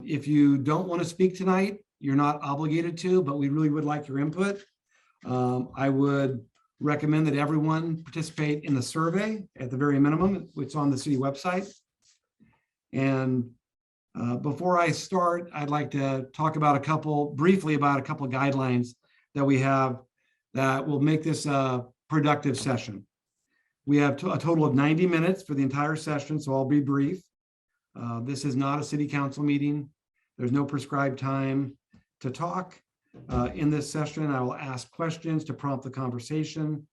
If you don't want to speak tonight, you're not obligated to, but we really would like your input. I would recommend that everyone participate in the survey at the very minimum, which is on the city website. And before I start, I'd like to talk about briefly about a couple of guidelines that we have that will make this a productive session. We have a total of 90 minutes for the entire session, so I'll be brief. This is not a city council meeting. There's no prescribed time to talk. In this session, I will ask questions to prompt the conversation.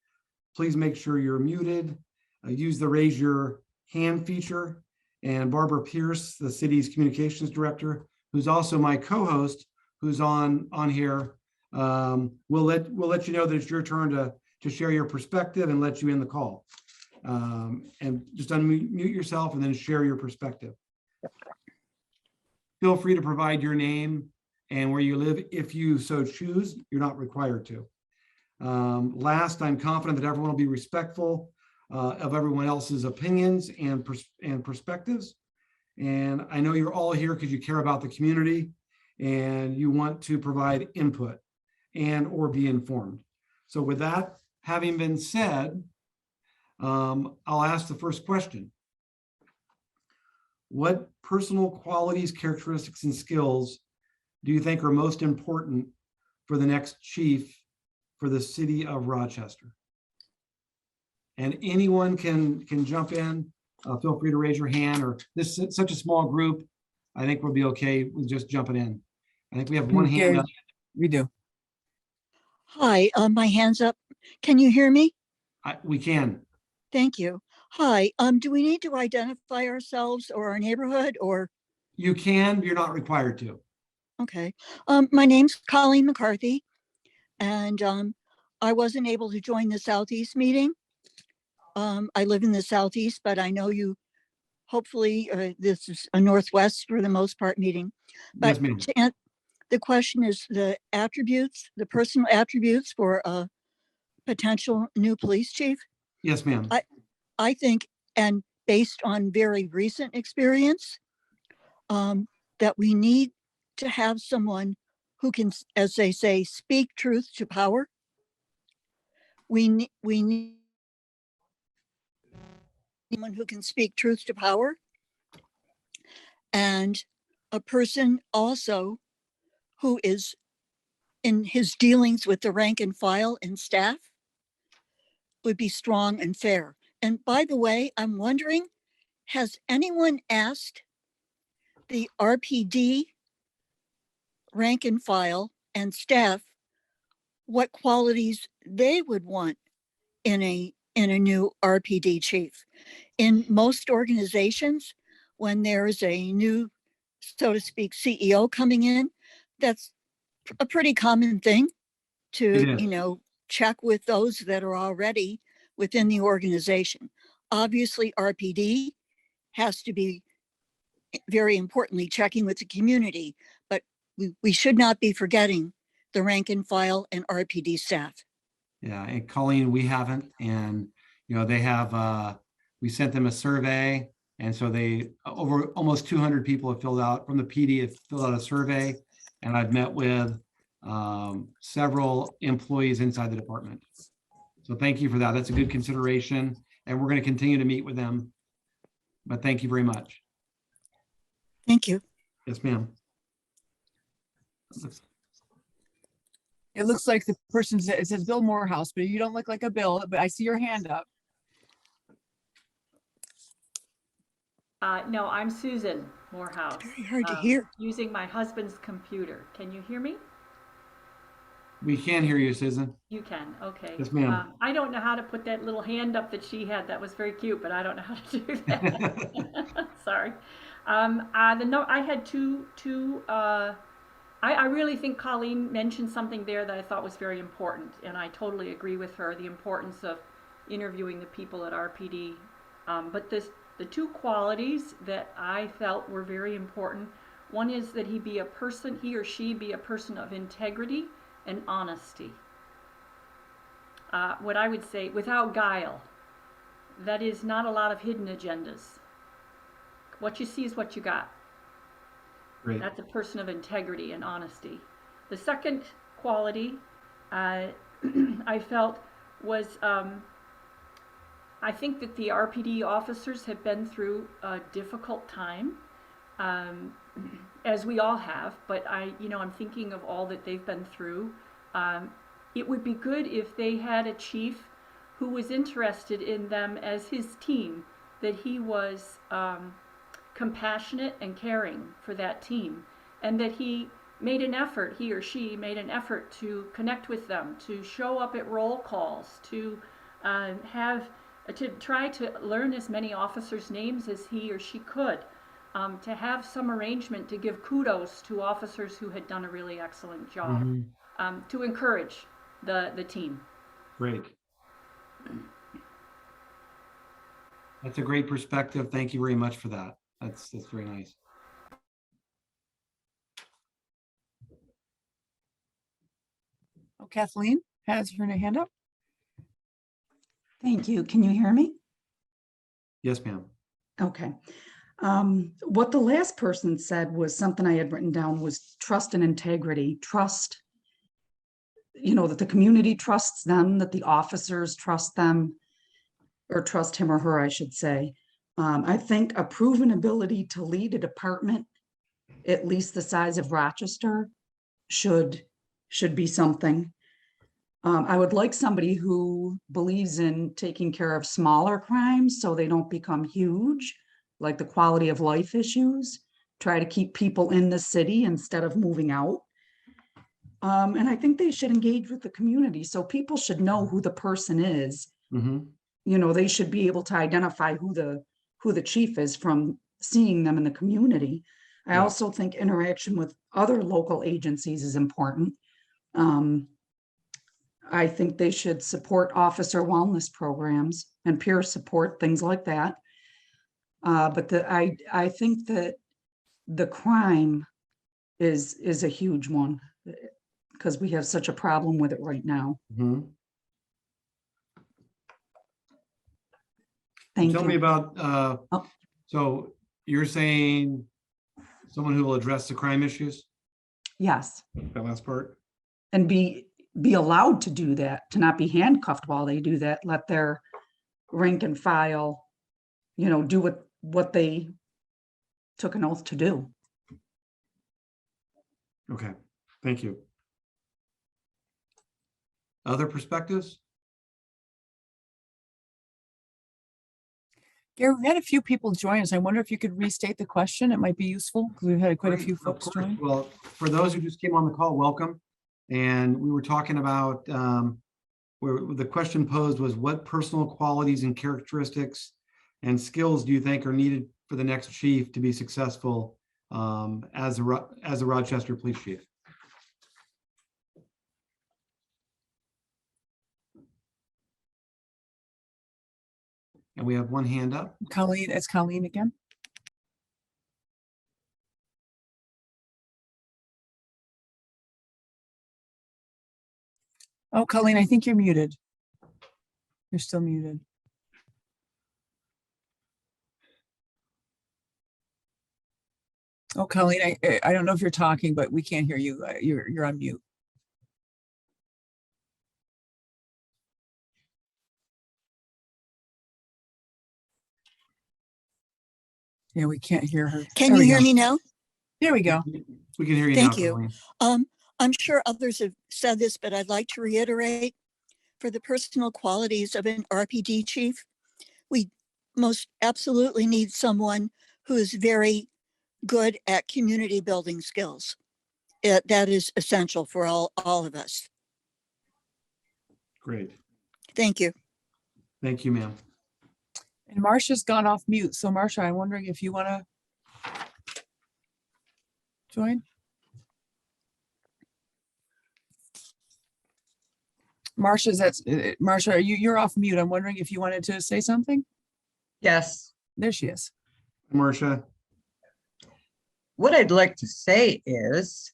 Please make sure you're muted. Use the raise your hand feature. And Barbara Pierce, the city's communications director, who's also my co-host, who's on here, we'll let you know that it's your turn to share your perspective and let you in the call. And just unmute yourself and then share your perspective. Feel free to provide your name and where you live if you so choose. You're not required to. Last, I'm confident that everyone will be respectful of everyone else's opinions and perspectives. And I know you're all here because you care about the community and you want to provide input and or be informed. So with that having been said, I'll ask the first question. What personal qualities, characteristics, and skills do you think are most important for the next chief for the city of Rochester? And anyone can jump in. Feel free to raise your hand, or this is such a small group. I think we'll be okay with just jumping in. I think we have one hand up. We do. Hi, my hand's up. Can you hear me? We can. Thank you. Hi, do we need to identify ourselves or our neighborhood or? You can, you're not required to. Okay. My name's Colleen McCarthy, and I wasn't able to join the Southeast meeting. I live in the Southeast, but I know you, hopefully this is a Northwest for the most part meeting. But Yes, the question is the attributes, the personal attributes for a potential new police chief. Yes, ma'am. I think, and based on very recent experience, that we need to have someone who can, as they say, speak truth to power. We need someone who can speak truth to power, and a person also who is in his dealings with the rank and file and staff would be strong and fair. And by the way, I'm wondering, has anyone asked the RPD rank and file and staff what qualities they would want in a new RPD chief? In most organizations, when there's a new, so to speak, CEO coming in, that's a pretty common thing to, check with those that are already within the organization. Obviously, RPD has to be very importantly checking with the community, but we should not be forgetting the rank and file and RPD staff. Yeah, and Colleen, we haven't, and they have. We sent them a survey, and so they over almost 200 people have filled out from the PD have filled out a survey, and I've met with several employees inside the department. So thank you for that. That's a good consideration, and we're going to continue to meet with them. But thank you very much. Thank you. Yes, ma'am. It looks like the person it says Bill Morehouse, but you don't look like a Bill, but I see your hand up. No, I'm Susan Morehouse. Very hard to hear. Using my husband's computer. Can you hear me? We can hear you, Susan. You can, okay. Yes, ma'am. I don't know how to put that little hand up that she had. That was very cute, but I don't know how to do that. Sorry. I had two. I really think Colleen mentioned something there that I thought was very important, and I totally agree with her. The importance of interviewing the people at RPD, but the two qualities that I felt were very important. One is that he or she be a person of integrity and honesty. What I would say, without guile. That is not a lot of hidden agendas. What you see is what you got. Great. That's a person of integrity and honesty. The second quality I felt was I think that the RPD officers have been through a difficult time, as we all have. But I'm thinking of all that they've been through. It would be good if they had a chief who was interested in them as his team, that he was compassionate and caring for that team, and that he or she made an effort to connect with them, to show up at roll calls, to try to learn as many officers' names as he or she could, to have some arrangement to give kudos to officers who had done a really excellent job, to encourage the team. Great. That's a great perspective. Thank you very much for that. That's very nice. Oh, Kathleen has her hand up. Thank you. Can you hear me? Yes, ma'am. Okay. What the last person said was something I had written down, was trust and integrity. Trust, that the community trusts them, that the officers trust them, or trust him or her, I should say. I think a proven ability to lead a department, at least the size of Rochester, should be something. I would like somebody who believes in taking care of smaller crimes so they don't become huge, like the quality of life issues. Try to keep people in the city instead of moving out. And I think they should engage with the community, so people should know who the person is. They should be able to identify who the chief is from seeing them in the community. I also think interaction with other local agencies is important. I think they should support officer wellness programs and peer support, things like that. But I think that the crime is a huge one, because we have such a problem with it right now. Thank you. Tell me about, so you're saying someone who will address the crime issues? Yes. That last part? And be allowed to do that, to not be handcuffed while they do that. Let their rank and file, do what they took an oath to do. Okay, thank you. Other perspectives? Gary, we had a few people join us. I wonder if you could restate the question. It might be useful because we've had quite a Great, few of folks course. join. Well, for those who just came on the call, welcome. And we were talking about where the question posed was, what personal qualities and characteristics and skills do you think are needed for the next chief to be successful as a Rochester Police Chief? And we have one hand up. Colleen, it's Colleen again. Oh, Colleen, I think you're muted. You're still muted. Oh, Colleen, I don't know if you're talking, but we can't hear you. You're on mute. Yeah, we can't hear her. Can you hear me now? There we go. We can hear you Thank now, you. Colleen. I'm sure others have said this, but I'd like to reiterate, for the personal qualities of an RPD chief, we most absolutely need someone who is very good at community building skills. That is essential for all of us. Great. Thank you. Thank you, ma'am. And Marcia's gone off mute. So Marcia, I'm wondering if you want to join. Marcia, you're off mute. I'm wondering if you wanted to say something. Yes. There she is. Marcia. What I'd like to say is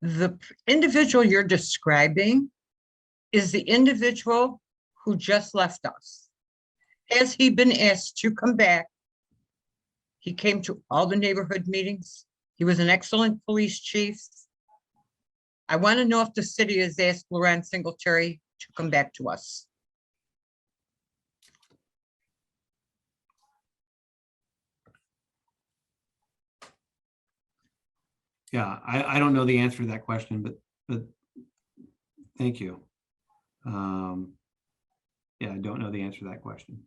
the individual you're describing is the individual who just left us. Has he been asked to come back? He came to all the neighborhood meetings. He was an excellent police chief. I want to know if the city has asked Loran Singletary to come back to us. Yeah, I don't know the answer to that question, but thank you. Yeah, I don't know the answer to that question.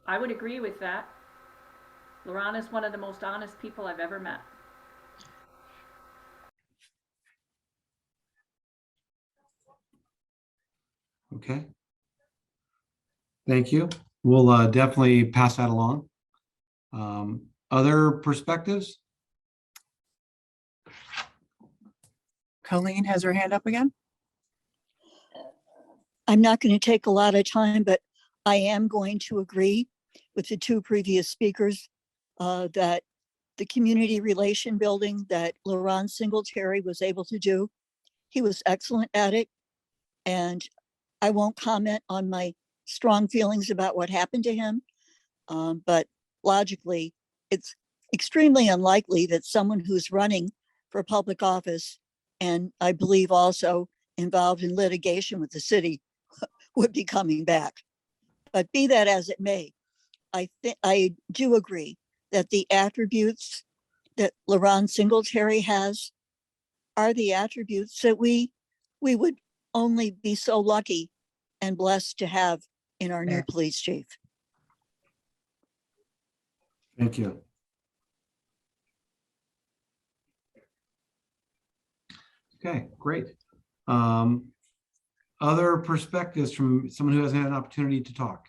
I would agree with that. Loran is one of the most honest people I've ever met. Okay. Thank you. We'll definitely pass that along. Other perspectives? Colleen has her hand up again. I'm not going to take a lot of time, but I am going to agree with the two previous speakers that the community relation building that Laurent Singletary was able to do, he was excellent at it. And I won't comment on my strong feelings about what happened to him. But logically, it's extremely unlikely that someone who's running for public office, and I believe also involved in litigation with the city, would be coming back. But be that as it may, I do agree that the attributes that Laurent Singletary has are the attributes that we would only be so lucky and blessed to have in our new police chief. Thank you. Okay, great. Other perspectives from someone who hasn't had an opportunity to talk?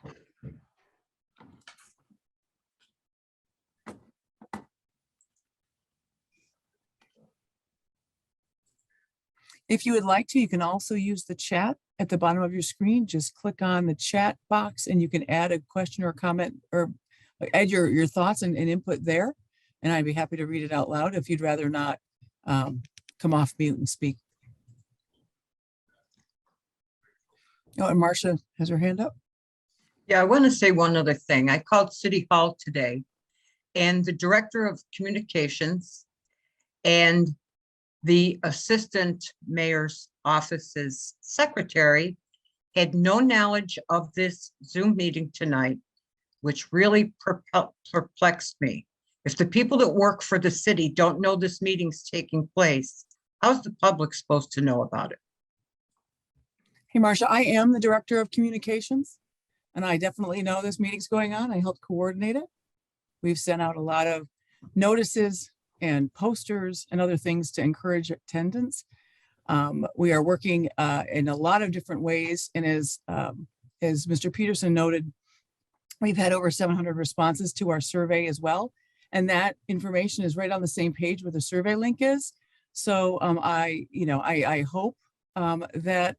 If you would like to, you can also use the chat at the bottom of your screen. Just click on the chat box and you can add a question or a comment or add your thoughts and input there. And I'd be happy to read it out loud if you'd rather not come off mute and speak. Oh, and Marcia has her hand up. Yeah, I want to say one other thing. I called City Hall today and the director of communications and the assistant mayor's office's secretary had no knowledge of this Zoom meeting tonight, which really perplexed me. If the people that work for the city don't know this meeting's taking place, how's the public supposed to know about it? Hey, Marcia, I am the director of communications and I definitely know this meeting's going on. I helped coordinate it. We've sent out a lot of notices and posters and other things to encourage attendance. We are working in a lot of different ways. And as Mr. Peterson noted, we've had over 700 responses to our survey as well. And that information is right on the same page where the survey link is. So I hope that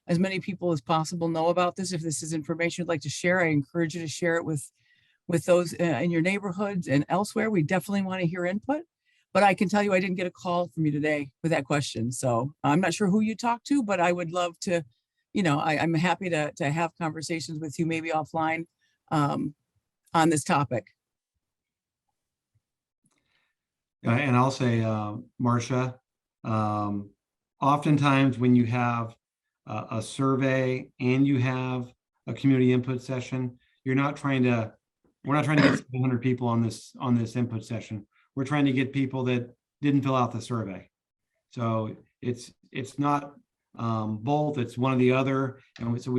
as many people as possible know about this. If this is information you'd like to share, I encourage you to share it with those in your neighborhoods and elsewhere. We definitely want to hear input, but I can tell you I didn't get a call from you today with that question. So I'm not sure who you talked to, but I would love to, I'm happy to have conversations with you maybe offline on this topic. And I'll say, Marcia, oftentimes when you have a survey and you have a community input session, we're not trying to get 700 people on this input session. We're trying to get people that didn't fill out the survey. So it's not both, it's one or the other. And so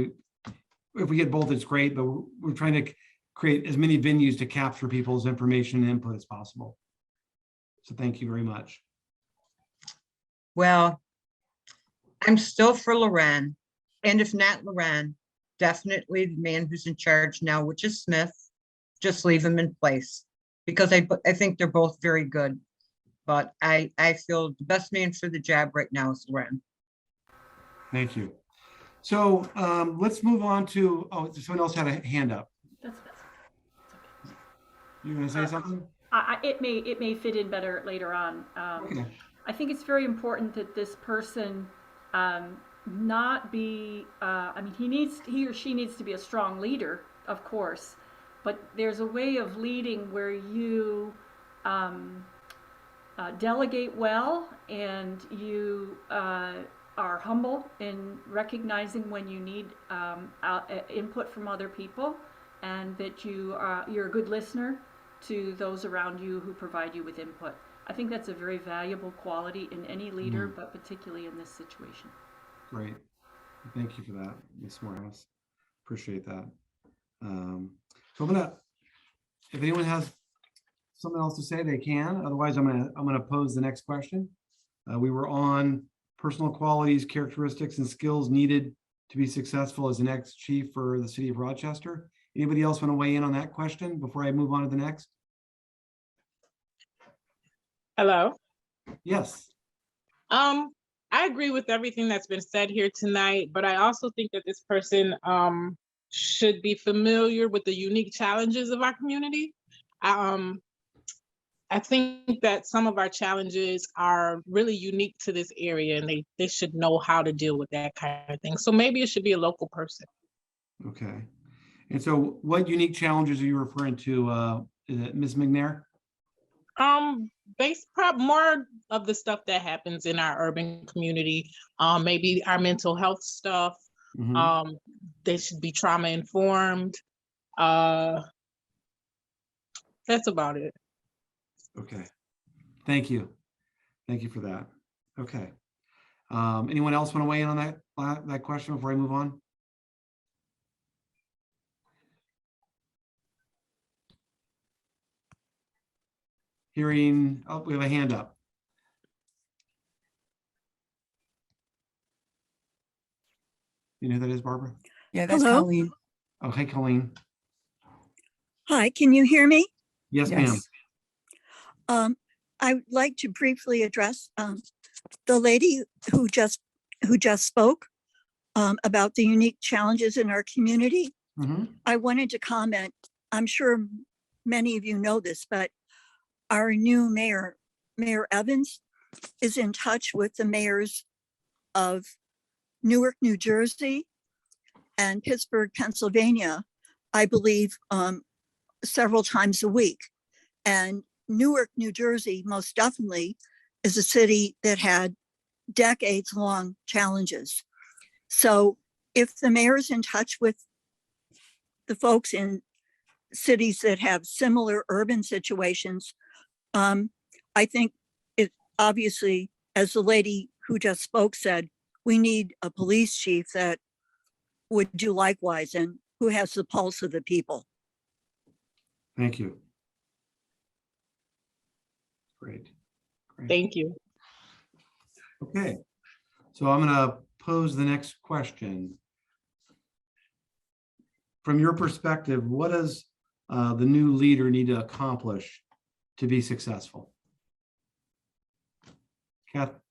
if we get both, it's great, but we're trying to create as many venues to capture people's information and input as possible. So thank you very much. Well, I'm still for Loran. And if not Loran, definitely the man who's in charge now, which is Smith, just leave him in place. Because I think they're both very good. But I feel the best man for the job right now is Loran. Thank you. So let's move on to, someone else had a hand up. That's okay. You gonna say something? It may fit in better later on. Okay. I think it's very important that this person not be, he or she needs to be a strong leader, of course, but there's a way of leading where you delegate well, and you are humble in recognizing when you need input from other people, and that you're a good listener to those around you who provide you with input. I think that's a very valuable quality in any leader, but particularly in this situation. Great. Thank you for that, Ms. Morehouse. Appreciate that. So if anyone has something else to say, they can. Otherwise, I'm gonna pose the next question. We were on personal qualities, characteristics, and skills needed to be successful as the next chief for the city of Rochester. Anybody else want to weigh in on that question before I move on to the next? Hello. Yes. I agree with everything that's been said here tonight, but I also think that this person should be familiar with the unique challenges of our community. I think that some of our challenges are really unique to this area, and they should know how to deal with that kind of thing. So maybe it should be a local person. Okay. And so what unique challenges are you referring to, is it Ms. McNair? More of the stuff that happens in our urban community, maybe our mental health stuff. Mhm. They should be trauma informed. That's about it. Okay. Thank you. Thank you for that. Okay. Anyone else want to weigh in on that question before I move on? Hearing, oh, we have a hand up. You know who that is, Barbara? Yeah, that's Hello? Colleen. Oh, hey, Colleen. Hi, can you hear me? Yes, ma'am. I would like to briefly address the lady who just spoke about the unique challenges in our community. Mhm. I wanted to comment. I'm sure many of you know this, but our new mayor, Mayor Evans, is in touch with the mayors of Newark, New Jersey, and Pittsburgh, Pennsylvania, I believe, several times a week. And Newark, New Jersey, most definitely is a city that had decades-long challenges. So if the mayor's in touch with the folks in cities that have similar urban situations, I think it obviously, as the lady who just spoke said, we need a police chief that would do likewise and who has the pulse of the people. Thank you. Great. Great. Thank you. Okay. So I'm going to pose the next question. From your perspective, what does the new leader need to accomplish to be successful?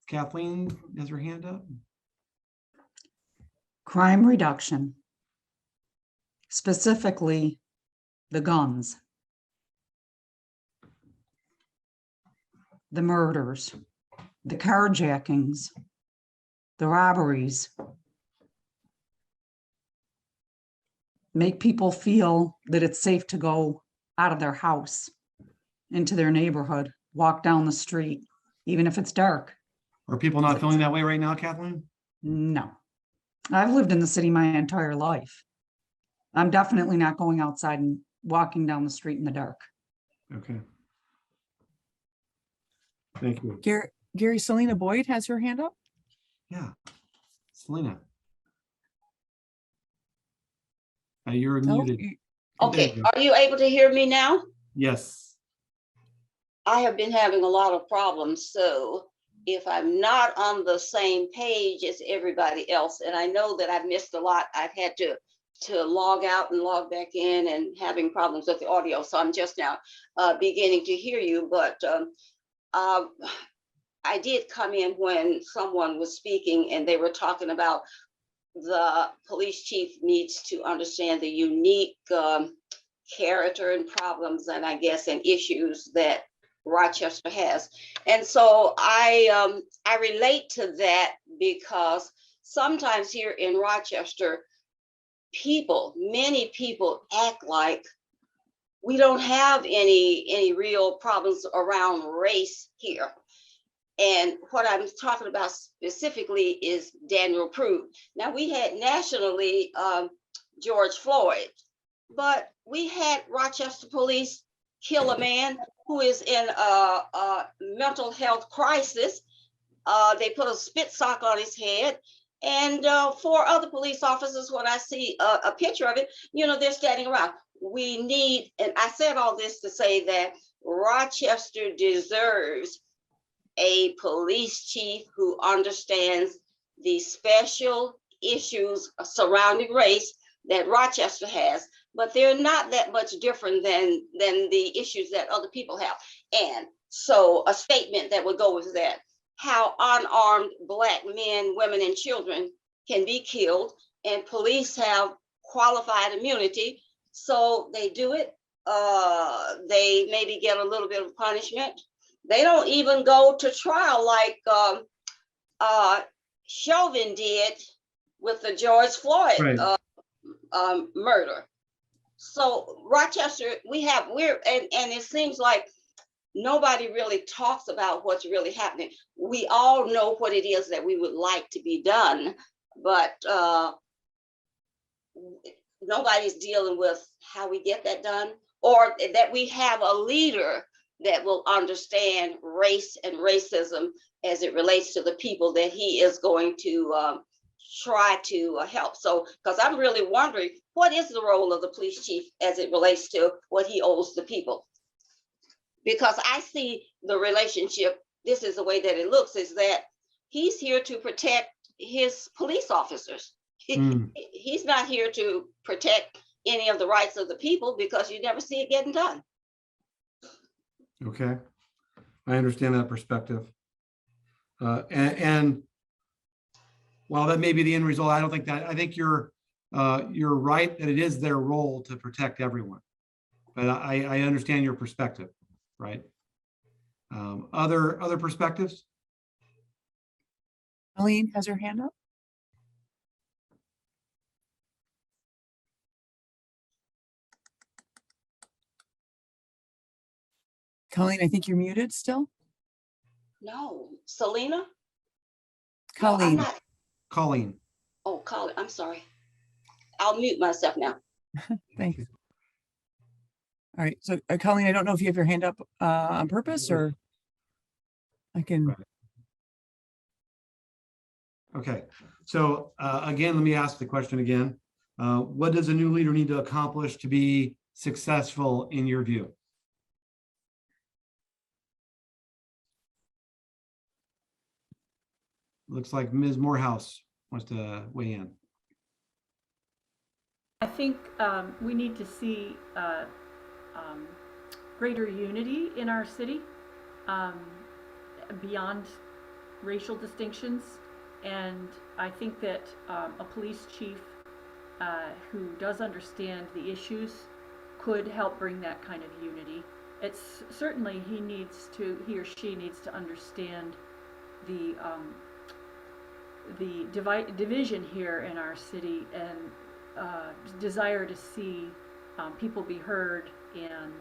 Kathleen has her hand up. Crime reduction, specifically the guns, the murders, the carjackings, the robberies. Make people feel that it's safe to go out of their house into their neighborhood, walk down the street, even if it's dark. Are people not feeling that way right now, Kathleen? No. I've lived in the city my entire life. I'm definitely not going outside and walking down the street in the dark. Okay. Thank you. Gary, Selena Boyd has her hand up. Yeah. Selena. You're Oh, muted. you- Oh, there Okay, you go. are you able to hear me now? Yes. I have been having a lot of problems, so if I'm not on the same page as everybody else, and I know that I've missed a lot, I've had to log out and log back in and having problems with the audio, so I'm just now beginning to hear you, but I did come in when someone was speaking and they were talking about the police chief needs to understand the unique character and problems and I guess and issues that Rochester has. And so I relate to that because sometimes here in Rochester, many people act like we don't have any real problems around race here. And what I'm talking about specifically is Daniel Prude. Now, we had nationally George Floyd, but we had Rochester police kill a man who is in a mental health crisis. They put a spit sock on his head. And 4 other police officers, when I see a picture of it, you know, they're standing around. We need, and I said all this to say that Rochester deserves a police chief who understands the special issues surrounding race that Rochester has, but they're not that much different than the issues that other people have. And so a statement that would go with that, how unarmed Black men, women, and children can be killed, and police have qualified immunity. So they do it. They maybe get a little bit of punishment. They don't even go to trial like Chauvin did with the George Floyd murder. So Rochester, and it seems like nobody really talks about what's really happening. We all know what it is that we would like to be done, but nobody's dealing with how we get that done, or that we have a leader that will understand race and racism as it relates to the people that he is going to try to help. So, because I'm really wondering, what is the role of the police chief as it relates to what he owes the people? Because I see the relationship, this is the way that it looks, is that he's here to protect his police officers. He's not here to protect any of the rights of the people, because you never see it getting done. Okay, I understand that perspective. And while that may be the end result, I don't think that, I think you're right that it is their role to protect everyone. But I understand your perspective, right? Other perspectives? Colleen has her hand up. Colleen, I think you're muted still. No, Selena? Colleen. No, Colleen. Oh, Colleen, I'm sorry. I'll mute myself now. Thanks. All right, so Colleen, I don't know if you have your hand up on purpose, or I can. Okay, so again, let me ask the question again. What does a new leader need to accomplish to be successful in your view? Looks like Ms. Morehouse wants to weigh in. I think we need to see greater unity in our city beyond racial distinctions. And I think that a police chief who does understand the issues could help bring that kind of unity. It's certainly he or she needs to understand the division here in our city, and desire to see people be heard and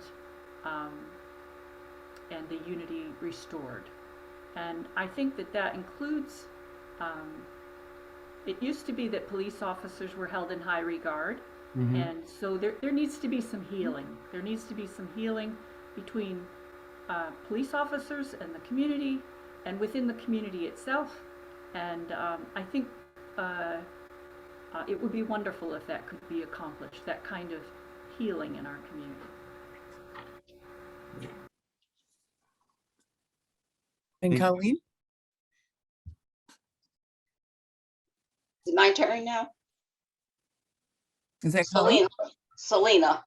the unity restored. And I think that includes, it used to be that police officers were held in high regard. And so there needs to be some healing. There needs to be some healing between police officers and the community, and within the community itself. And I think it would be wonderful if that could be accomplished, that kind of healing in our community. And Colleen? Is it my turn now? Is that Colleen? Selena.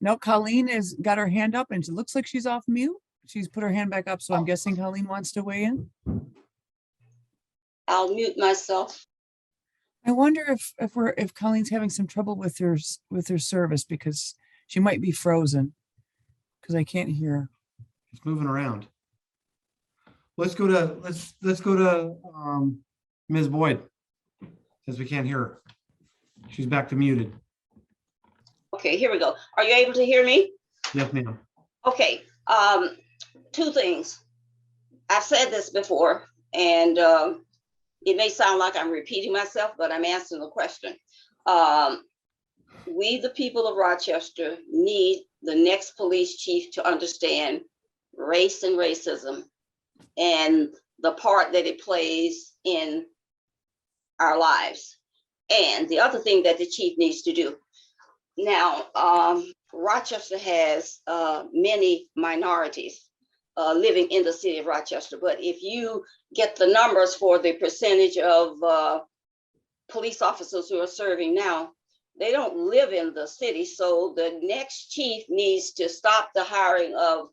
No, Colleen has got her hand up and it looks like she's off mute. She's put her hand back up, so I'm guessing Colleen wants to weigh in. I'll mute myself. I wonder if Colleen's having some trouble with her service, because she might be frozen, because I can't hear her. It's moving around. Let's go to Ms. Boyd, since we can't hear her. She's back to muted. Okay, here we go. Are you able to hear me? Yes, ma'am. Okay, two things. I've said this before, and it may sound like I'm repeating myself, but I'm answering the question. We, the people of Rochester, need the next police chief to understand race and racism and the part that it plays in our lives. And the other thing that the chief needs to do. Now, Rochester has many minorities living in the city of Rochester, but if you get the numbers for the percentage of police officers who are serving now, they don't live in the city. So the next chief needs to stop the hiring of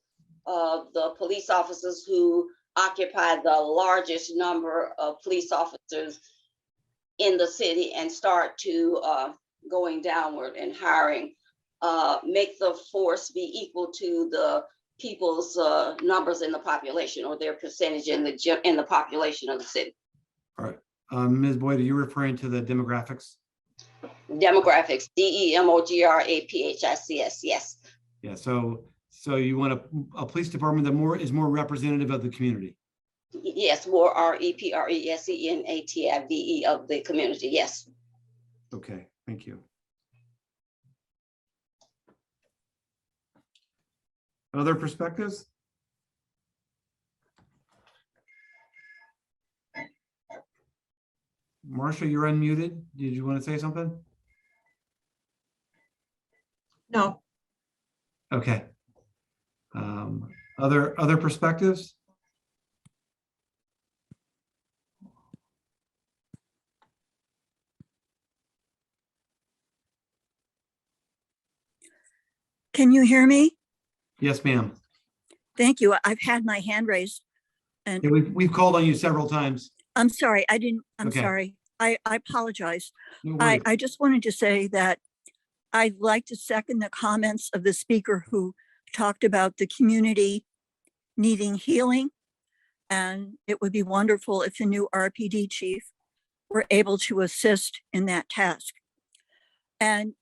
the police officers who occupy the largest number of police officers in the city and start to going downward and hiring, make the force be equal to the people's numbers in the population or their percentage in the population of the city. All right. Ms. Boyd, are you referring to the demographics? Demographics, DEMOGRAPHICS, yes. Yeah, so you want a police department that is more representative of the community. Yes, more REPRESENATIVE of the community, yes. Okay, thank you. Other perspectives? Marsha, you're unmuted. Did you want to say something? No, Okay. Other perspectives? Can you hear me? Yes, ma'am. Thank you. I've had my hand raised and Yeah, we've called on you several times. I'm sorry. I'm Okay. sorry. I apologize. No worries. I just wanted to say that I'd like to second the comments of the speaker who talked about the community needing healing. And it would be wonderful if the new RPD chief were able to assist in that task. And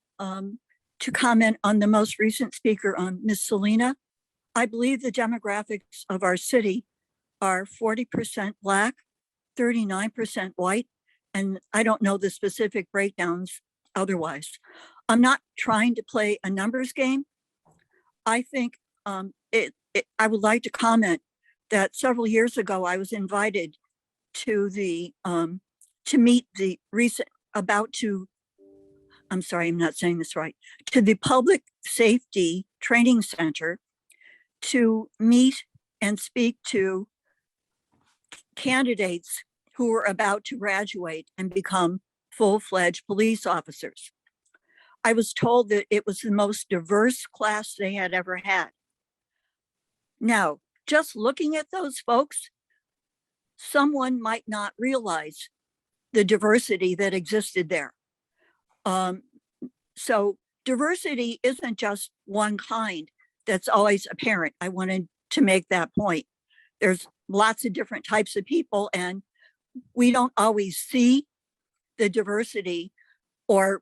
to comment on the most recent speaker, Ms. Selena, I believe the demographics of our city are 40% Black, 39% white, and I don't know the specific breakdowns otherwise. I'm not trying to play a numbers game. I think I would like to comment that several years ago, I was invited to to meet the recent I'm sorry, I'm not saying this right, to the Public Safety Training Center to meet and speak to candidates who were about to graduate and become full-fledged police officers. I was told that it was the most diverse class they had ever had. Now, just looking at those folks, someone might not realize the diversity that existed there. So diversity isn't just one kind that's always apparent. I wanted to make that point. There's lots of different types of people, and we don't always see the diversity or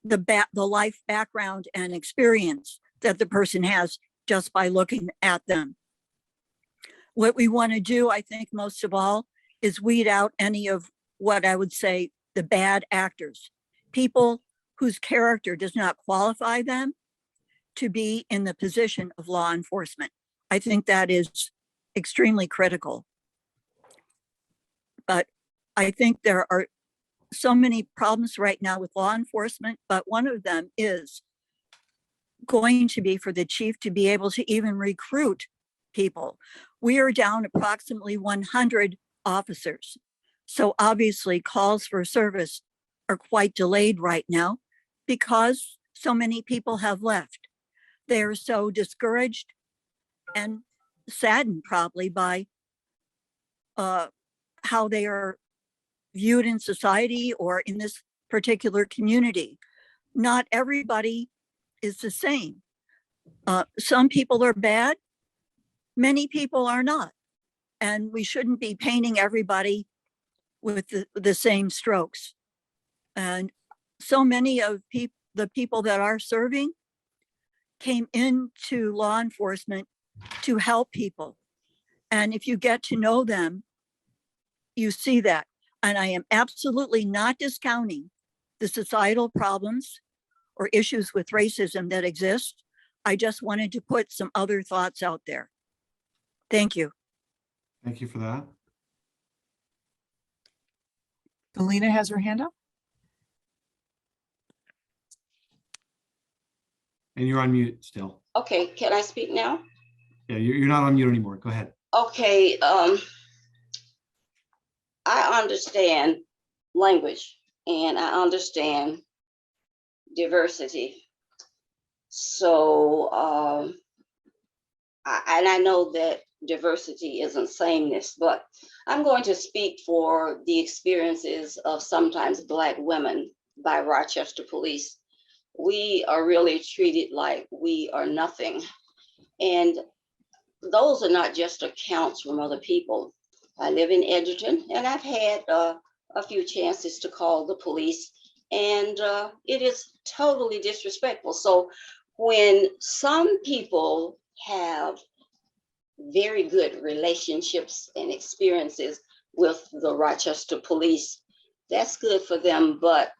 the life background and experience that the person has just by looking at them. What we want to do, I think, most of all, is weed out any of what I would say the bad actors, people whose character does not qualify them to be in the position of law enforcement. I think that is extremely critical. But I think there are so many problems right now with law enforcement, but one of them is going to be for the chief to be able to even recruit people. We are down approximately 100 officers. So obviously calls for service are quite delayed right now because so many people have left. They are so discouraged and saddened probably by how they are viewed in society or in this particular community. Not everybody is the same. Some people are bad, many people are not. And we shouldn't be painting everybody with the same strokes. And so many of the people that are serving came into law enforcement to help people. And if you get to know them, you see that. And I am absolutely not discounting the societal problems or issues with racism that exist. I just wanted to put some other thoughts out there. Thank you. Thank you for that. Galena has her hand up. And you're on mute still. Okay, can I speak now? Yeah, you're not on mute anymore. Go ahead. Okay, I understand language and I understand diversity. So, and I know that diversity isn't sameness, but I'm going to speak for the experiences of sometimes Black women by Rochester police. We are really treated like we are nothing. And those are not just accounts from other people. I live in Edgerton and I've had a few chances to call the police, and it is totally disrespectful. So when some people have very good relationships and experiences with the Rochester police, that's good for them. But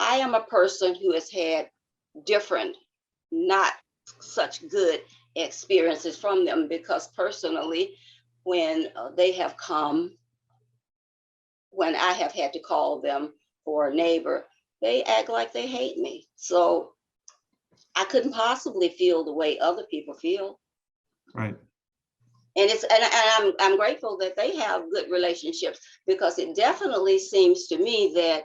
I am a person who has had different, not such good experiences from them, because personally, when they have come, when I have had to call them for a neighbor, they act like they hate me. So I couldn't possibly feel the way other people feel. Right. And I'm grateful that they have good relationships, because it definitely seems to me that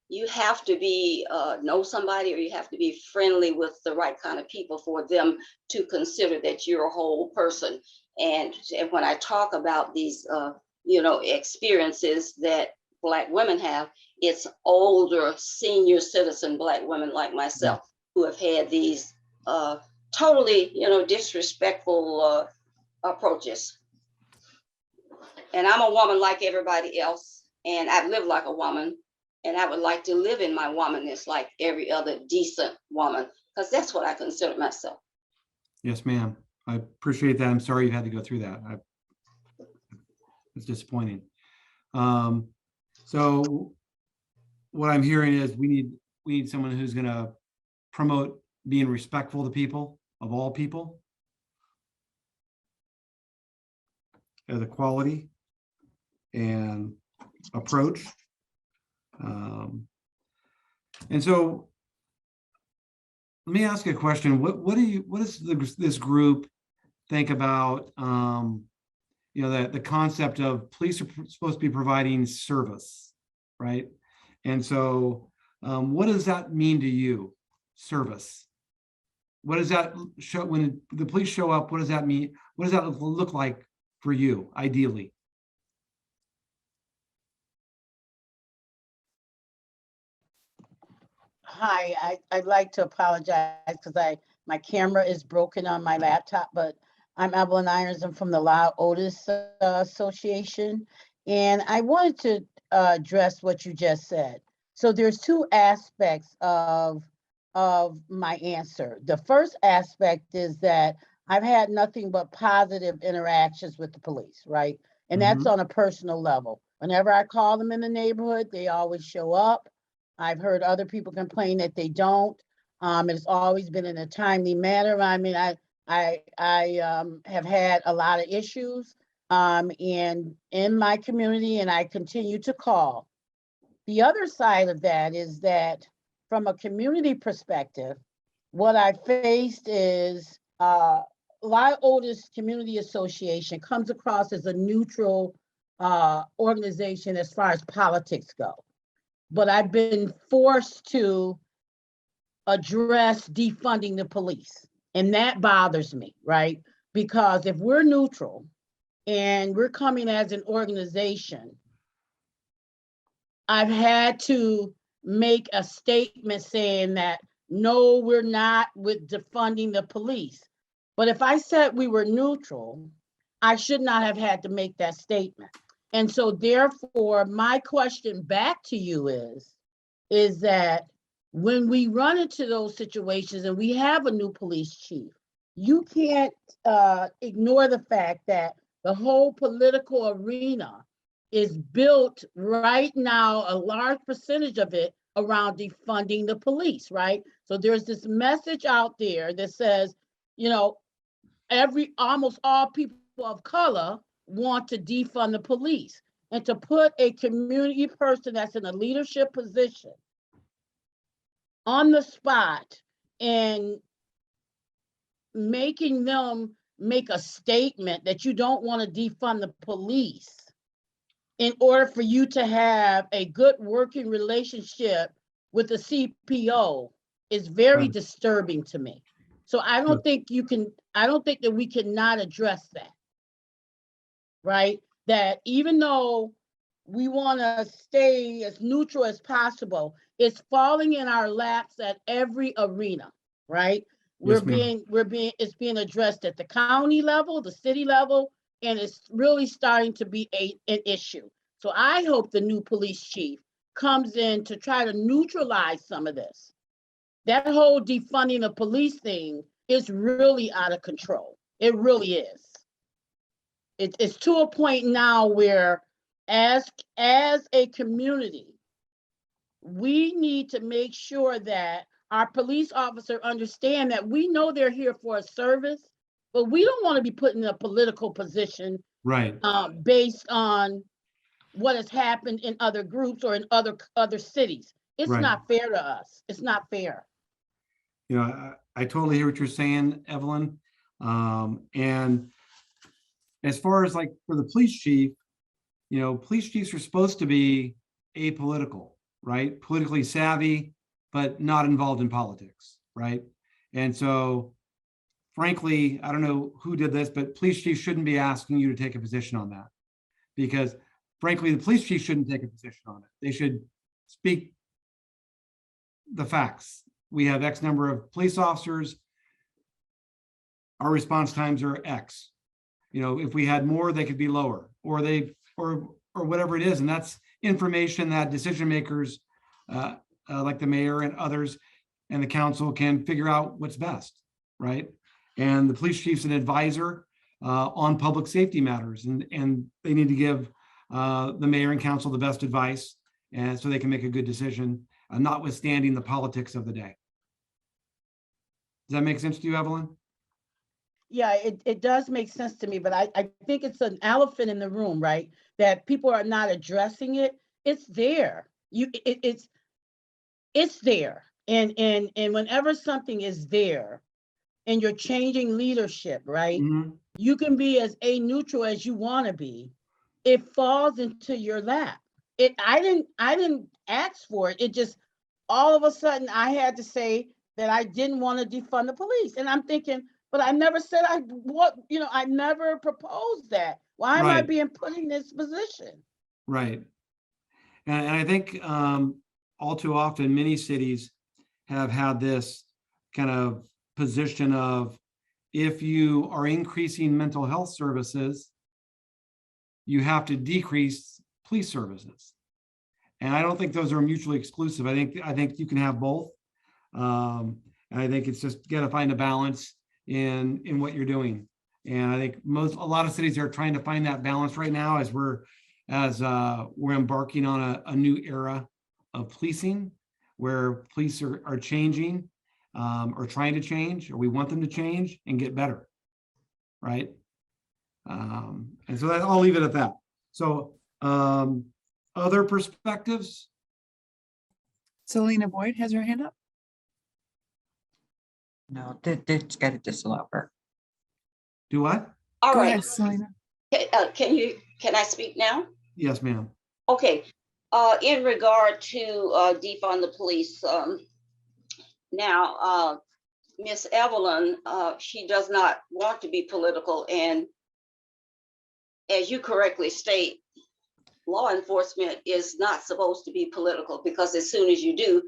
you have to be know somebody, or you have to be friendly with the right kind of people for them to consider that you're a whole person. And when I talk about these experiences that Black women have, it's older senior citizen Black women like myself who have had these totally disrespectful approaches. And I'm a woman like everybody else, and I've lived like a woman, and I would like to live in my womanness like every other decent woman, because that's what I consider myself. Yes, ma'am. I appreciate that. I'm sorry you had to go through that. It's disappointing. So what I'm hearing is we need someone who's going to promote being respectful to people, of all people, as a quality and approach. And so let me ask you a question. What does this group think about that the concept of police are supposed to be providing service, right? And so what does that mean to you? Service. What does that show when the police show up? What does that mean? What does that look like for you, ideally? Hi, I'd like to apologize because my camera is broken on my laptop, but I'm Evelyn Irons. I'm from the Lyle Otis Association, and I wanted to address what you just said. So there's two aspects of my answer. The first aspect is that I've had nothing but positive interactions with the police, right? And that's on a personal level. Whenever I call them in the neighborhood, they always show up. I've heard other people complain that they don't. It's always been in a timely manner. I mean, I have had a lot of issues in my community, and I continue to call. The other side of that is that from a community perspective, what I faced is Lyle Otis Community Association comes across as a neutral organization as far as politics go. But I've been forced to address defunding the police. And that bothers me, right? Because if we're neutral and we're coming as an organization, I've had to make a statement saying that, no, we're not with defunding the police. But if I said we were neutral, I should not have had to make that statement. And so therefore, my question back to you is that when we run into those situations and we have a new police chief, you can't ignore the fact that the whole political arena is built right now, a large percentage of it around defunding the police, right? So there's this message out there that says, you know, almost all people of color want to defund the police, and to put a community person that's in a leadership position on the spot and making them make a statement that you don't want to defund the police in order for you to have a good working relationship with the CPO is very Right. disturbing to me. So I don't think that we cannot address that. Right? That even though we want to stay as neutral as possible, it's falling in our laps at every arena, right? Yes, ma'am. It's being addressed at the county level, the city level, and it's really starting to be an issue. So I hope the new police chief comes in to try to neutralize some of this. That whole defunding the police thing is really out of control. It really is. It's to a point now where as a community, we need to make sure that our police officer understand that we know they're here for a service, but we don't want to be put in a political position Right. based on what has happened in other groups or in other cities. It's Right. not fair to us. It's not fair. You know, I totally hear what you're saying, Evelyn. And as far as like for the police chief, you know, police chiefs are supposed to be apolitical, right? Politically savvy, but not involved in politics, right? And so frankly, I don't know who did this, but police chiefs shouldn't be asking you to take a position on that. Because frankly, the police chief shouldn't take a position on it. They should speak the facts. We have X number of police officers. Our response times are X. You know, if we had more, they could be lower, or whatever it is. And that's information that decision makers like the mayor and others and the council can figure out what's best, right? And the police chief's an advisor on public safety matters, and they need to give the mayor and council the best advice, and so they can make a good decision, notwithstanding the politics of the day. Does that make sense to you, Evelyn? Yeah, it does make sense to me, but I think it's an elephant in the room, right? That people are not addressing it. It's there. It's there. And whenever something is there and you're changing leadership, right? Mm-hmm. You can be as neutral as you want to be. It falls into your lap. I didn't ask for it. It just all of a sudden I had to say that I didn't want to defund the police. And I'm thinking, but I never said I never proposed that. Why am I Right. being put in this position? Right. And I think all too often, many cities have had this kind of position of, if you are increasing mental health services, you have to decrease police services. And I don't think those are mutually exclusive. I think you can have both. And I think it's just got to find a balance in what you're doing. And I think a lot of cities are trying to find that balance right now as we're embarking on a new era of policing, where police are changing, or trying to change, or we want them to change and get better, right? And so I'll leave it at that. So other perspectives? Selena Boyd has her hand up. No, that's got to disallow her. Do what? All Go right. ahead, Selena. Can I speak now? Yes, ma'am. Okay. In regard to defund the police, now Miss Evelyn, she does not want to be political, and as you correctly state, law enforcement is not supposed to be political, because as soon as you do,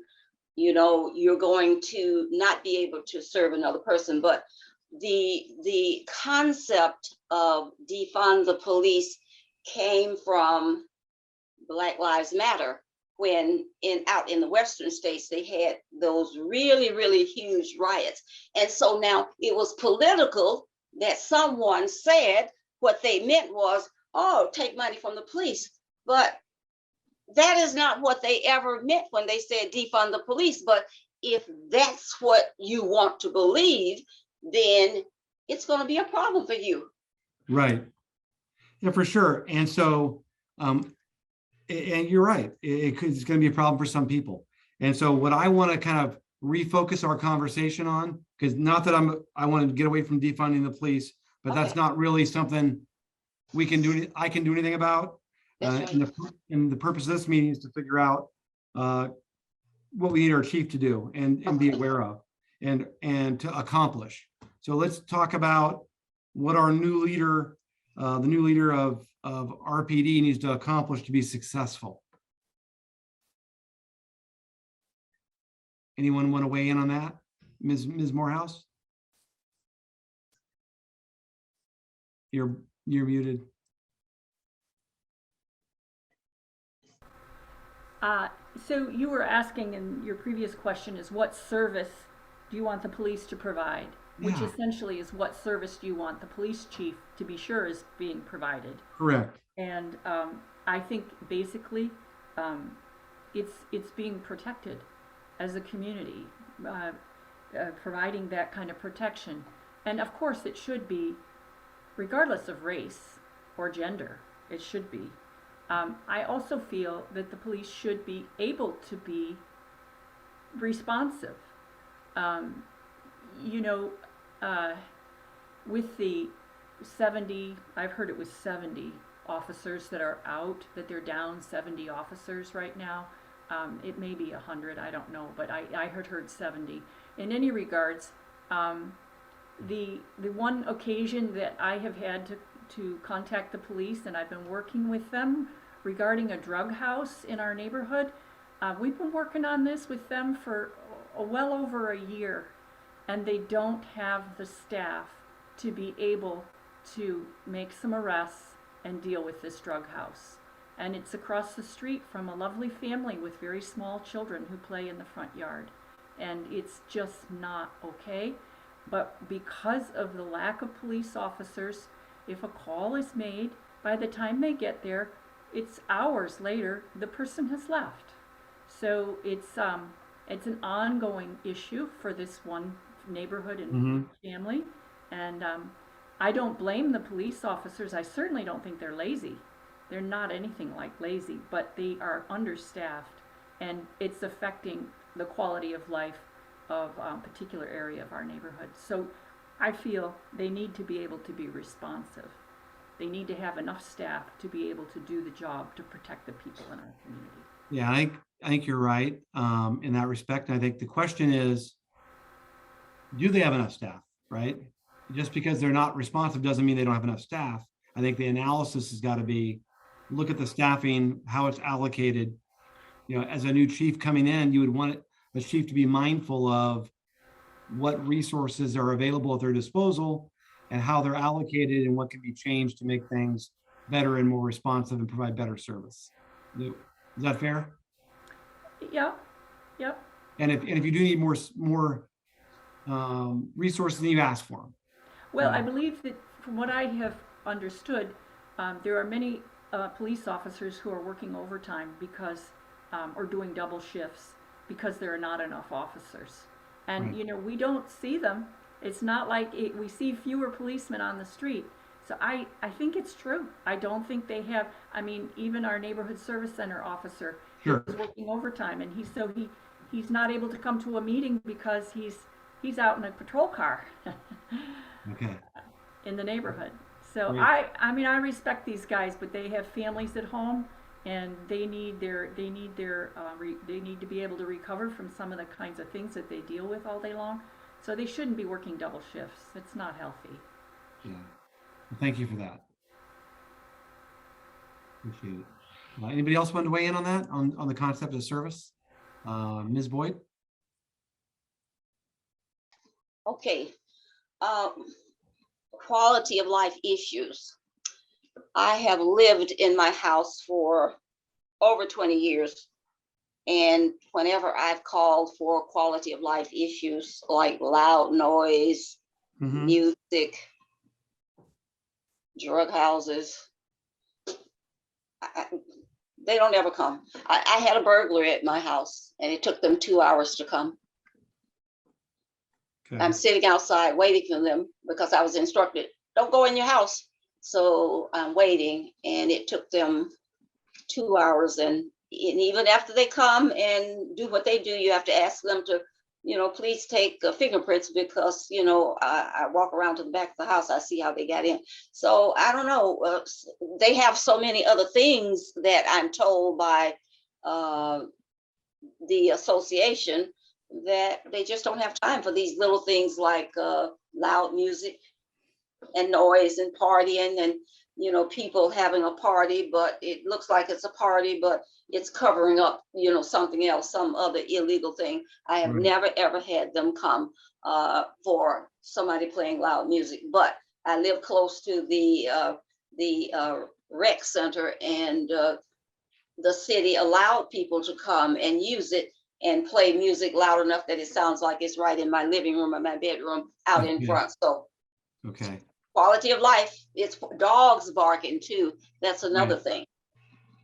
you know, you're going to not be able to serve another person. But the concept of defund the police came from Black Lives Matter, when out in the western states, they had those really, really huge riots. And so now it was political that someone said what they meant was, oh, take money from the police. But that is not what they ever meant when they said defund the police. But if that's what you want to believe, then it's going to be a problem for you. Right. Yeah, for sure. And so, and you're right, it's going to be a problem for some people. And so what I want to kind of refocus our conversation on, because not that I want to get away from defunding the police, but that's Okay. not really something we can do, I can do anything about. That's And right. the purpose of this meeting is to figure out what we need our chief to do and be Okay. aware of and to accomplish. So let's talk about what our new leader, the new leader of RPD needs to accomplish to be successful. Anyone want to weigh in on that? Ms. Morehouse? You're muted. So you were asking in your previous question is what service do you want the police to provide? Which Yeah. essentially is what service do you want the police chief to be sure is being provided? Correct. And I think basically it's being protected as a community, providing that kind of protection. And of course it should be, regardless of race or gender, it should be. I also feel that the police should be able to be responsive. You know, with the 70, I've heard it was 70 officers that are out, that they're down 70 officers right now. It may be 100, I don't know, but I had heard 70. In any regards, the one occasion that I have had to contact the police, and I've been working with them regarding a drug house in our neighborhood. We've been working on this with them for well over a year, and they don't have the staff to be able to make some arrests and deal with this drug house. And it's across the street from a lovely family with very small children who play in the front yard. And it's just not okay. But because of the lack of police officers, if a call is made, by the time they get there, it's hours later, the person has left. So it's an ongoing issue for this one neighborhood and family. And I don't blame the police officers. I certainly don't think they're lazy. They're not anything like lazy, but they are understaffed, and it's affecting the quality of life of a particular area of our neighborhood. So I feel they need to be able to be responsive. They need to have enough staff to be able to do the job to protect the people in our community. Yeah, I think you're right in that respect. And I think the question is, do they have enough staff, right? Just because they're not responsive doesn't mean they don't have enough staff. I think the analysis has got to be, look at the staffing, how it's allocated. You know, as a new chief coming in, you would want the chief to be mindful of what resources are available at their disposal and how they're allocated and what can be changed to make things better and more responsive and provide better service. Is that fair? Yep, yep. And if you do need more resources, then you ask for them. Well, I believe that from what I have understood, there are many police officers who are working overtime because, or doing double shifts because there are not enough officers. And, Right. you know, we don't see them. It's not like we see fewer policemen on the street. So I think it's true. I don't think they have, I mean, even our neighborhood service center officer Sure. is working overtime, and he's not able to come to a meeting because he's out in a patrol car. Okay. In the neighborhood. So Great. I mean, I respect these guys, but they have families at home, and they need they need to be able to recover from some of the kinds of things that they deal with all day long. So they shouldn't be working double shifts. It's not healthy. Yeah. Well, thank you for that. Appreciate it. Anybody else want to weigh in on that, on the concept of service? Ms. Boyd? Okay. Quality of life issues. I have lived in my house for over 20 years, And whenever I've called for quality of life issues like loud noise, Mhm. music, drug houses, they don't ever come. I had a burglar at my house and it took them 2 hours to come. Okay. I'm sitting outside waiting for them because I was instructed, don't go in your house. So I'm waiting and it took them 2 hours. And even after they come and do what they do, you have to ask them to, please take fingerprints because, I walk around to the back of the house, I see how they got in. So I don't know. They have so many other things that I'm told by the association that they just don't have time for these little things like loud music and noise and partying and people having a party, but it looks like it's a party, but it's covering up something else, some other illegal thing. I have Right. never ever had them come for somebody playing loud music, but I live close to the rec center, and the city allowed people to come and use it and play music loud enough that it sounds like it's right in my living room or my bedroom out in Okay. front. So Okay. quality of life, it's dogs barking too. That's another Right. thing.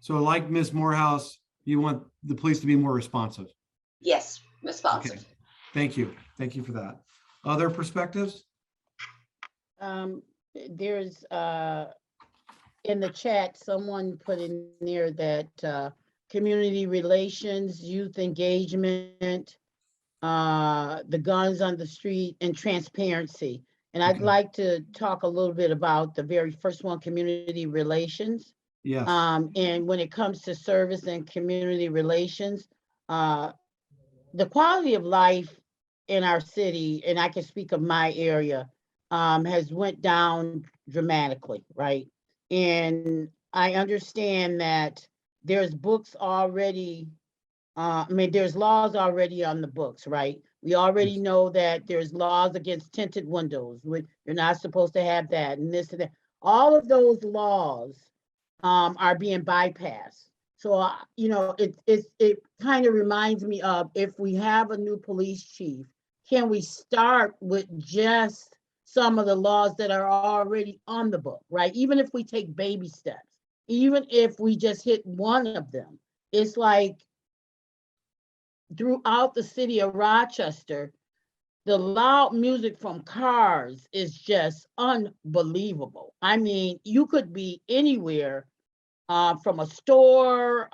So like Ms. Morehouse, you want the police to be more responsive. Yes, Okay. responsive. Thank you. Thank you for that. Other perspectives? There's in the chat, someone put in there that community relations, youth engagement, the guns on the street, and transparency. And I'd Okay. like to talk a little bit about the very first one, community relations. Yes. And when it comes to service and community relations, the quality of life in our city, and I can speak of my area, has went down dramatically, right? And I understand that there's books already, there's laws already on the books, right? We already know that there's laws against tinted windows. You're not supposed to have that and this and that. All of those laws are being bypassed. So, it kind of reminds me of, if we have a new police chief, can we start with just some of the laws that are already on the book, right? Even if we take baby steps, even if we just hit one of them, it's like throughout the city of Rochester, the loud music from cars is just unbelievable. I mean, you could be anywhere, from a store,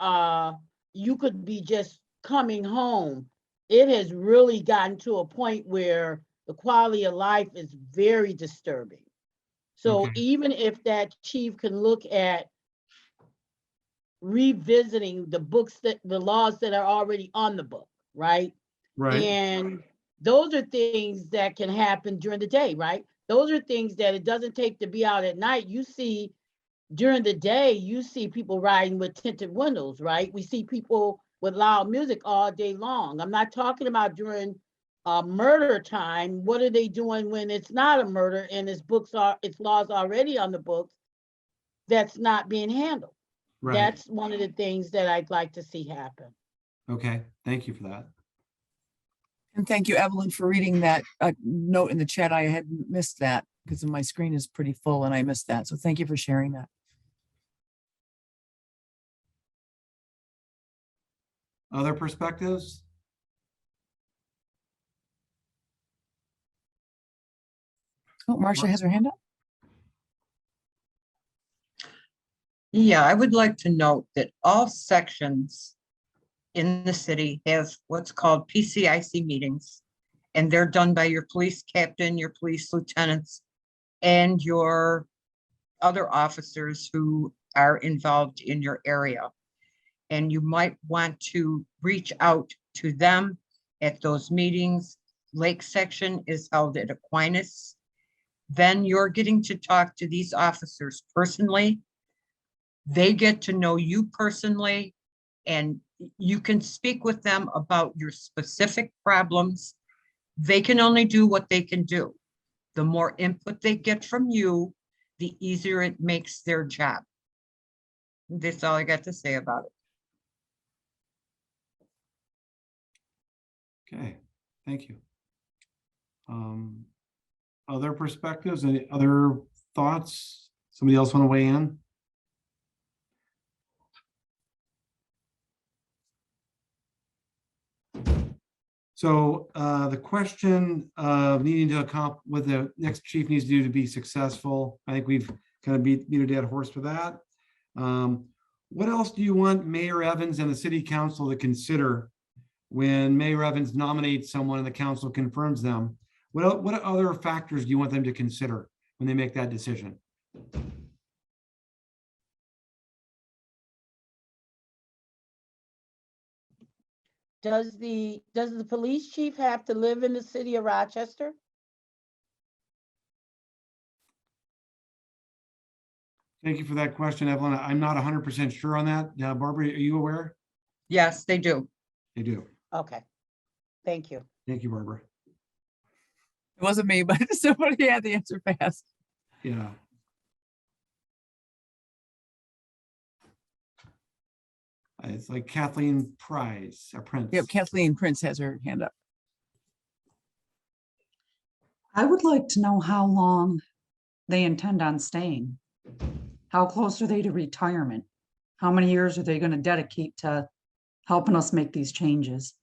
you could be just coming home. It has really gotten to a point where the quality of life is very disturbing. So Okay. even if that chief can look at revisiting the laws that are already on the book, right? Right. And those are things that can happen during the day, right? Those are things that it doesn't take to be out at night. You see, during the day, you see people riding with tinted windows, right? We see people with loud music all day long. I'm not talking about during murder time. What are they doing when it's not a murder and its laws already on the books that's not being handled? Right. That's one of the things that I'd like to see happen. Okay. Thank you for that. And thank you, Evelyn, for reading that note in the chat. I had missed that because my screen is pretty full and I missed that. So thank you for sharing that. Other perspectives? Oh, Marcia has her hand up. Yeah, I would like to note that all sections in the city have what's called PCIC meetings, and they're done by your police captain, your police lieutenants, and your other officers who are involved in your area. And you might want to reach out to them at those meetings. Lake section is held at Aquinas. Then you're getting to talk to these officers personally. They get to know you personally, and you can speak with them about your specific problems. They can only do what they can do. The more input they get from you, the easier it makes their job. That's all I got to say about it. Okay, thank you. Other perspectives, any other thoughts? Somebody else want to weigh in? So the question of needing to accomplish what the next chief needs to do to be successful, I think we've kind of beat a dead horse for that. What else do you want Mayor Evans and the city council to consider when Mayor Evans nominates someone and the council confirms them? What other factors do you want them to consider when they make that decision? Does the police chief have to live in the city of Rochester? Thank you for that question, Evelyn. I'm not 100% sure on that. Barbara, are you aware? Yes, they do. They do. Okay, thank you. Thank you, Barbara. It wasn't me, but somebody had the answer fast. Yeah. It's like Kathleen Price, a Prince. Yep, Kathleen Prince has her hand up. I would like to know how long they intend on staying. How close are they to retirement? How many years are they going to dedicate to helping us make these changes?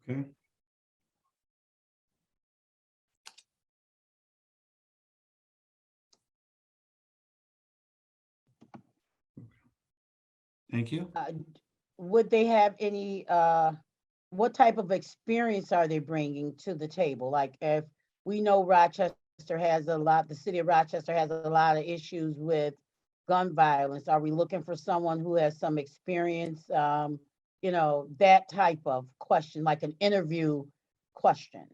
Okay. Thank you. Would they have any, what type of experience are they bringing to the table? Like, if we know Rochester has the city of Rochester has a lot of issues with gun violence. Are we looking for someone who has some experience? You know, that type of question, like an interview question.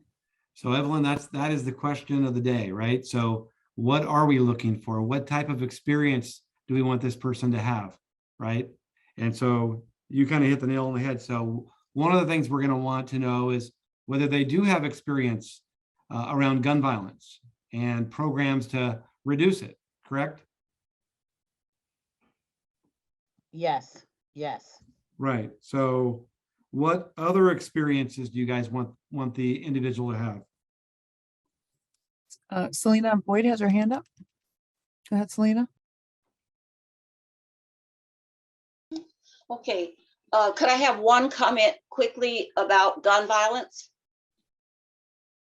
So Evelyn, that is the question of the day, right? So what are we looking for? What type of experience do we want this person to have, right? And so you kind of hit the nail on the head. So one of the things we're going to want to know is whether they do have experience around gun violence and programs to reduce it, correct? Yes, yes. Right. So what other experiences do you guys want the individual to have? Selena Boyd has her hand up. Go ahead, Selena. Okay, could I have one comment quickly about gun violence?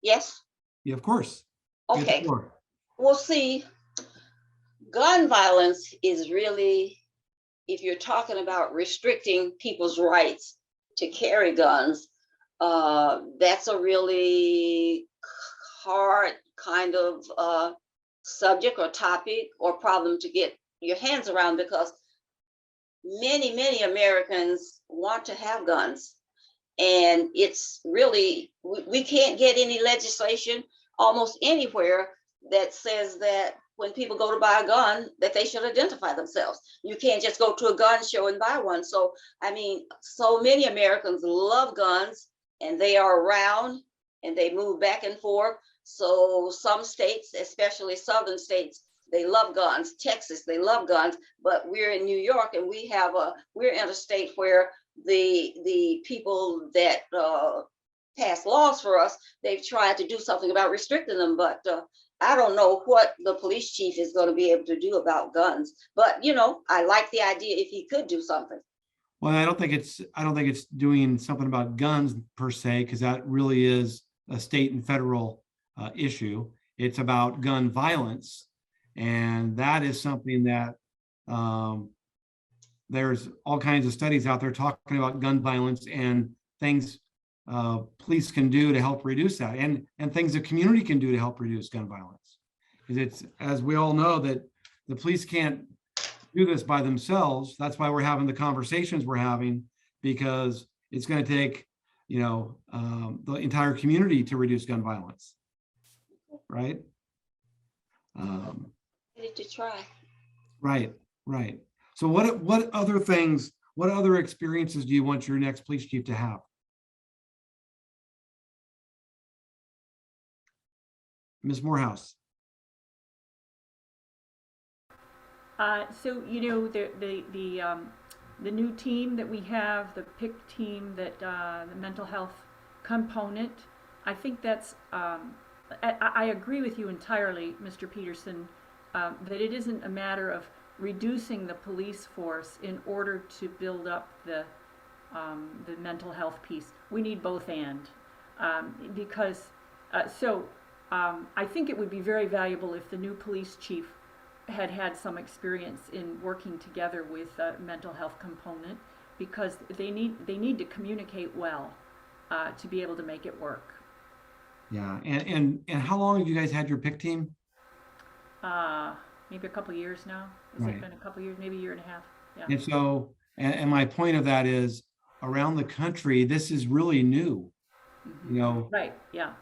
Yes? Yeah, of course. Get the Okay, floor. well, see, gun violence is really, if you're talking about restricting people's rights to carry guns, that's a really hard kind of subject or topic or problem to get your hands around, because many Americans want to have guns. And it's really, we can't get any legislation almost anywhere that says that when people go to buy a gun, that they should identify themselves. You can't just go to a gun show and buy one. So, I mean, so many Americans love guns and they are around and they move back and forth. So some states, especially southern states, they love guns. Texas, they love guns, but we're in New York and we're in a state where the people that pass laws for us, they've tried to do something about restricting them, but I don't know what the police chief is going to be able to do about guns. But you know, I like the idea if he could do something. Well, I don't think it's doing something about guns per se, because that really is a state and federal issue. It's about gun violence, and that is something that there's all kinds of studies out there talking about gun violence and things police can do to help reduce that, and things the community can do to help reduce gun violence. Because it's, as we all know, that the police can't do this by themselves. That's why we're having the conversations we're having, because it's going to take, you know, the entire community to reduce gun violence, right? Ready to try. Right. So what other things, what other experiences do you want your next police chief to have? Ms. Morehouse. So, you know, the new team that we have, the Pcic team, that the mental health component, I think that's, I agree with you entirely, Mr. Peterson, that it isn't a matter of reducing the police force in order to build up the mental health piece. We need both and, because, I think it would be very valuable if the new police chief had some experience in working together with a mental health component, because they need to communicate well to be able to make it work. Yeah, and how long have you guys had your Pcic team? Maybe a couple of years now. Has Right. it been a couple of years? Maybe a year and a half. Yeah. And so, and my point of that is, around the country, this is really new, Mhm. you know, Right. Yeah.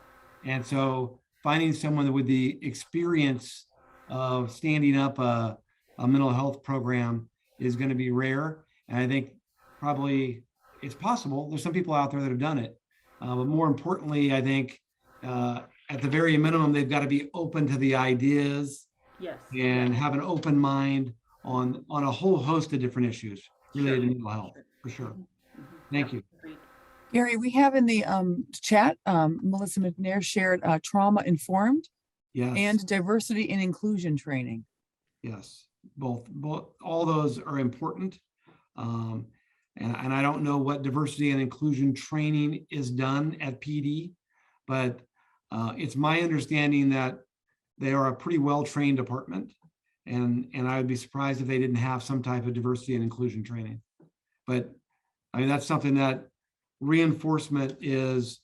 and so finding someone with the experience of standing up a mental health program is going to be rare. And I think probably it's possible. There's some people out there that have done it. But more importantly, I think at the very minimum, they've got to be open to the ideas Yes. and have an open mind on a whole host of different issues related to mental health, for sure. Mhm. Thank Yeah, you. agreed. Gary, we have in the chat, Melissa McNair shared trauma informed Yes. and diversity and inclusion training. Yes, both, all those are important. And I don't know what diversity and inclusion training is done at PD, but it's my understanding that they are a pretty well-trained department. And I would be surprised if they didn't have some type of diversity and inclusion training. But I mean, that's something that reinforcement is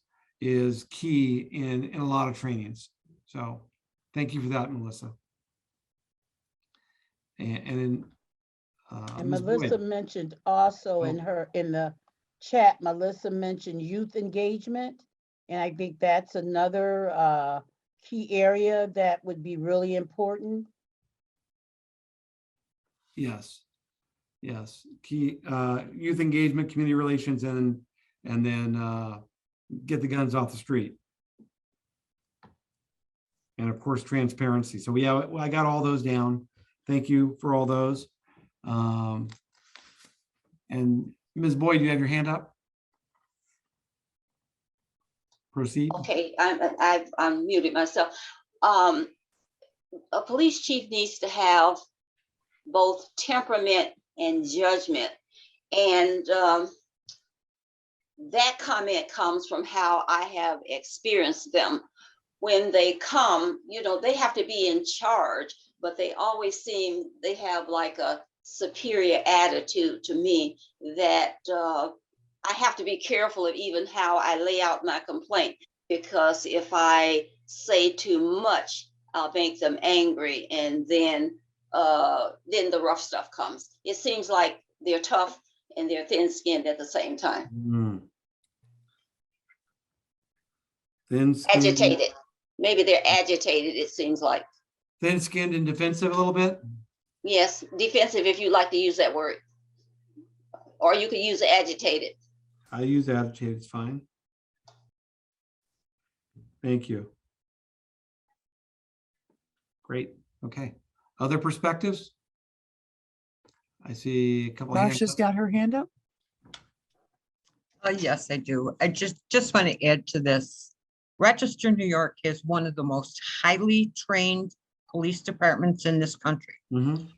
key in a lot of trainings. So thank you for that, Melissa. And Ms. Melissa Boyd. mentioned also in the chat, Melissa mentioned youth engagement. And I think that's another key area that would be really important. Yes, yes, key youth engagement, community relations, and then get the guns off the street. And of course, transparency. So I got all those down. Thank you for all those. And Ms. Boyd, do you have your hand up? Proceed. Okay, I've unmuted myself. A police chief needs to have both temperament and judgment. And that comment comes from how I have experienced them. When they come, you know, they have to be in charge, but they always seem, they have like a superior attitude to me that I have to be careful of even how I lay out my complaint, because if I say too much, I'll make them angry, and then the rough stuff comes. It seems like they're tough and they're thin-skinned at the same time. Thin-skinned. Agitated. Maybe they're agitated, it seems like. Thin-skinned and defensive a little bit? Yes, defensive if you like to use that word. Or you could use agitated. I use agitated, it's fine. Thank you. Great, okay. Other perspectives? I see a couple of hands Marcia's up. got her hand up. Yes, I do. I just want to add to this. Rochester, New York is one of the most highly trained police departments in this country. Mhm.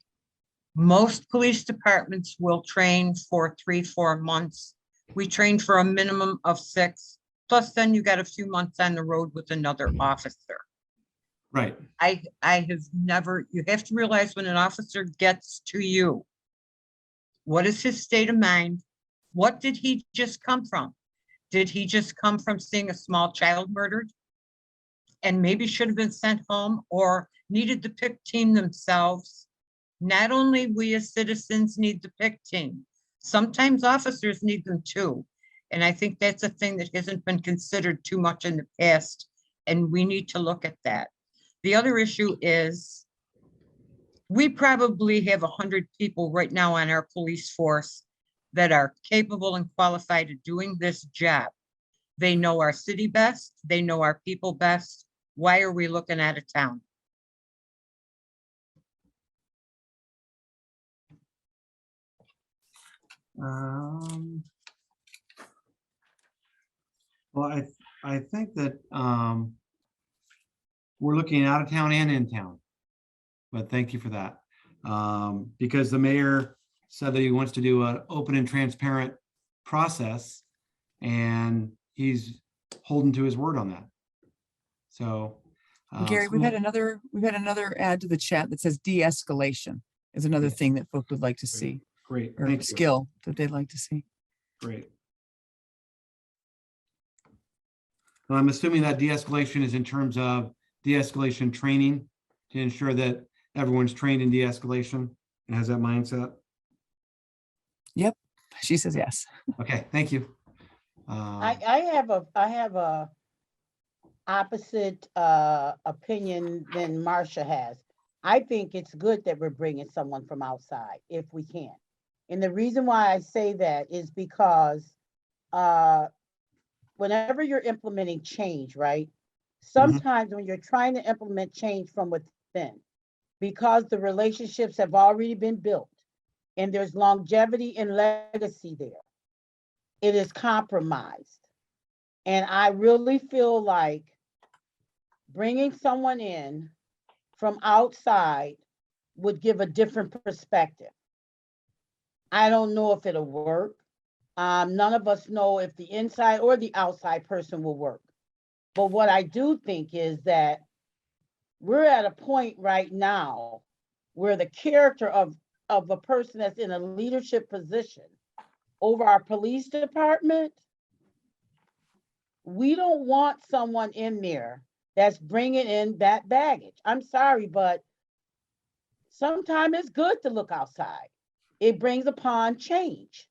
Most police departments will train for 3-4 months. We train for a minimum of 6, plus then you got a few months on the road with another officer. Right. I have never, you have to realize when an officer gets to you, what is his state of mind? What did he just come from? Did he just come from seeing a small child murdered and maybe should have been sent home, or needed the Pcic team themselves? Not only we as citizens need the Pcic team, sometimes officers need them too. And I think that's a thing that hasn't been considered too much in the past, and we need to look at that. The other issue is we probably have 100 people right now on our police force that are capable and qualified of doing this job. They know our city best. They know our people best. Why are we looking out of town? Well, I think that we're looking out of town and in town. But thank you for that. Because the mayor said that he wants to do an open and transparent process, and he's holding to his word on that. So Gary, we've had another add to the chat that says de-escalation is another Yes. thing that folks would like to see, great, or thank you. skill that they'd like to see. Great. Well, I'm assuming that de-escalation is in terms of de-escalation training to ensure that everyone's trained in de-escalation and has that mindset. Yep, she says yes. Okay, thank you. I have a opposite opinion than Marcia has. I think it's good that we're bringing someone from outside if we can. And the reason why I say that is because whenever you're implementing change, right? Sometimes when you're trying to implement change from within, because the relationships have already been built and there's longevity and legacy there, it is compromised. And I really feel like bringing someone in from outside would give a different perspective. I don't know if it'll work. None of us know if the inside or the outside person will work. But what I do think is that we're at a point right now where the character of a person that's in a leadership position over our police department, we don't want someone in there that's bringing in that baggage. I'm sorry, but sometimes it's good to look outside. It brings upon change.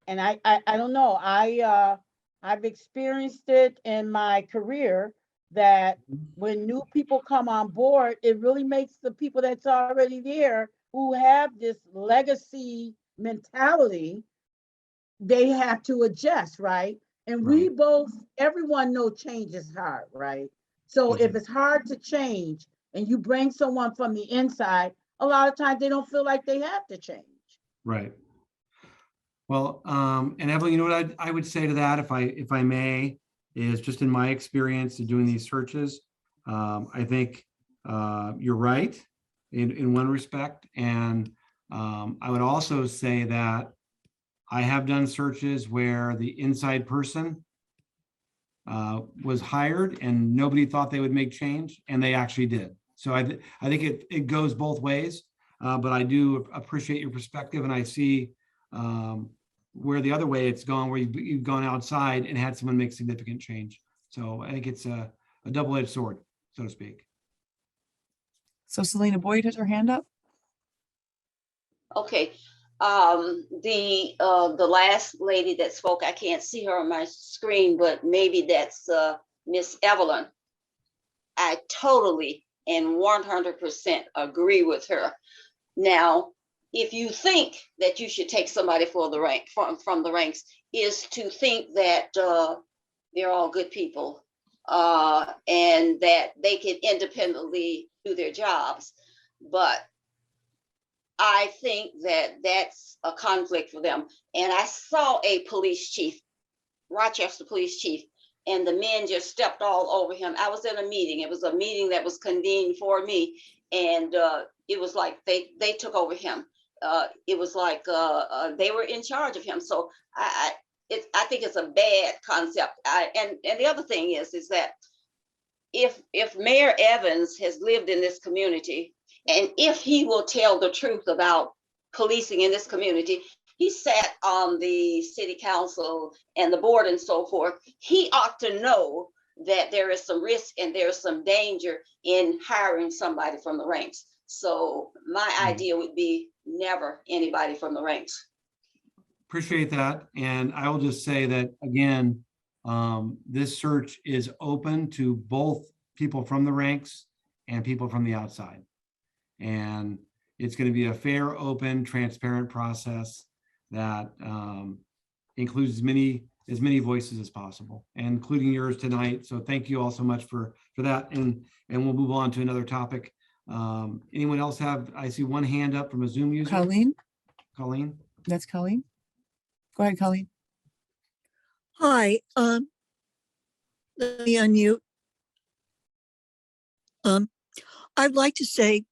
And I don't know, I've experienced it in my career that when new people come on board, it really makes the people that's already there who have this legacy mentality, they have to adjust, right? And we both, everyone knows change is hard, right? So if it's hard to change and you bring someone from the inside, a lot of times they don't feel like they have to change. Right. Well, and Evelyn, you know what I would say to that, if I may, is just in my experience of doing these searches, I think you're right in one respect. And I would also say that I have done searches where the inside person was hired and nobody thought they would make change, and they actually did. So I think it goes both ways, but I do appreciate your perspective, and I see where the other way it's gone, where you've gone outside and had someone make significant change. So I think it's a double-edged sword, so to speak. So Selena Boyd has her hand up. Okay. The last lady that spoke, I can't see her on my screen, but maybe that's Miss Evelyn. I totally and 100% agree with her. Now, if you think that you should take somebody for the rank from the ranks, is to think that they're all good people and that they can independently do their jobs. But I think that that's a conflict for them. And I saw a police chief, Rochester police chief, and the men just stepped all over him. I was in a meeting. It was a meeting that was convened for me. And it was like they took over him. It was like they were in charge of him. So I think it's a bad concept. And the other thing is that if Mayor Evans has lived in this community, and if he will tell the truth about policing in this community, he sat on the city council and the board and so forth, he ought to know that there is some risk and there's some danger in hiring somebody from the ranks. So my idea would be never anybody from the ranks. Appreciate that. And I will just say that, again, this search is open to both people from the ranks and people from the outside. And it's going to be a fair, open, transparent process that includes as many voices as possible, including yours tonight. So thank you all so much for that. And we'll move on to another topic. Anyone else have, I see one hand up from a Zoom user. Colleen, Colleen? that's Colleen. Go ahead, Colleen. Hi, let me unmute. I'd like to say,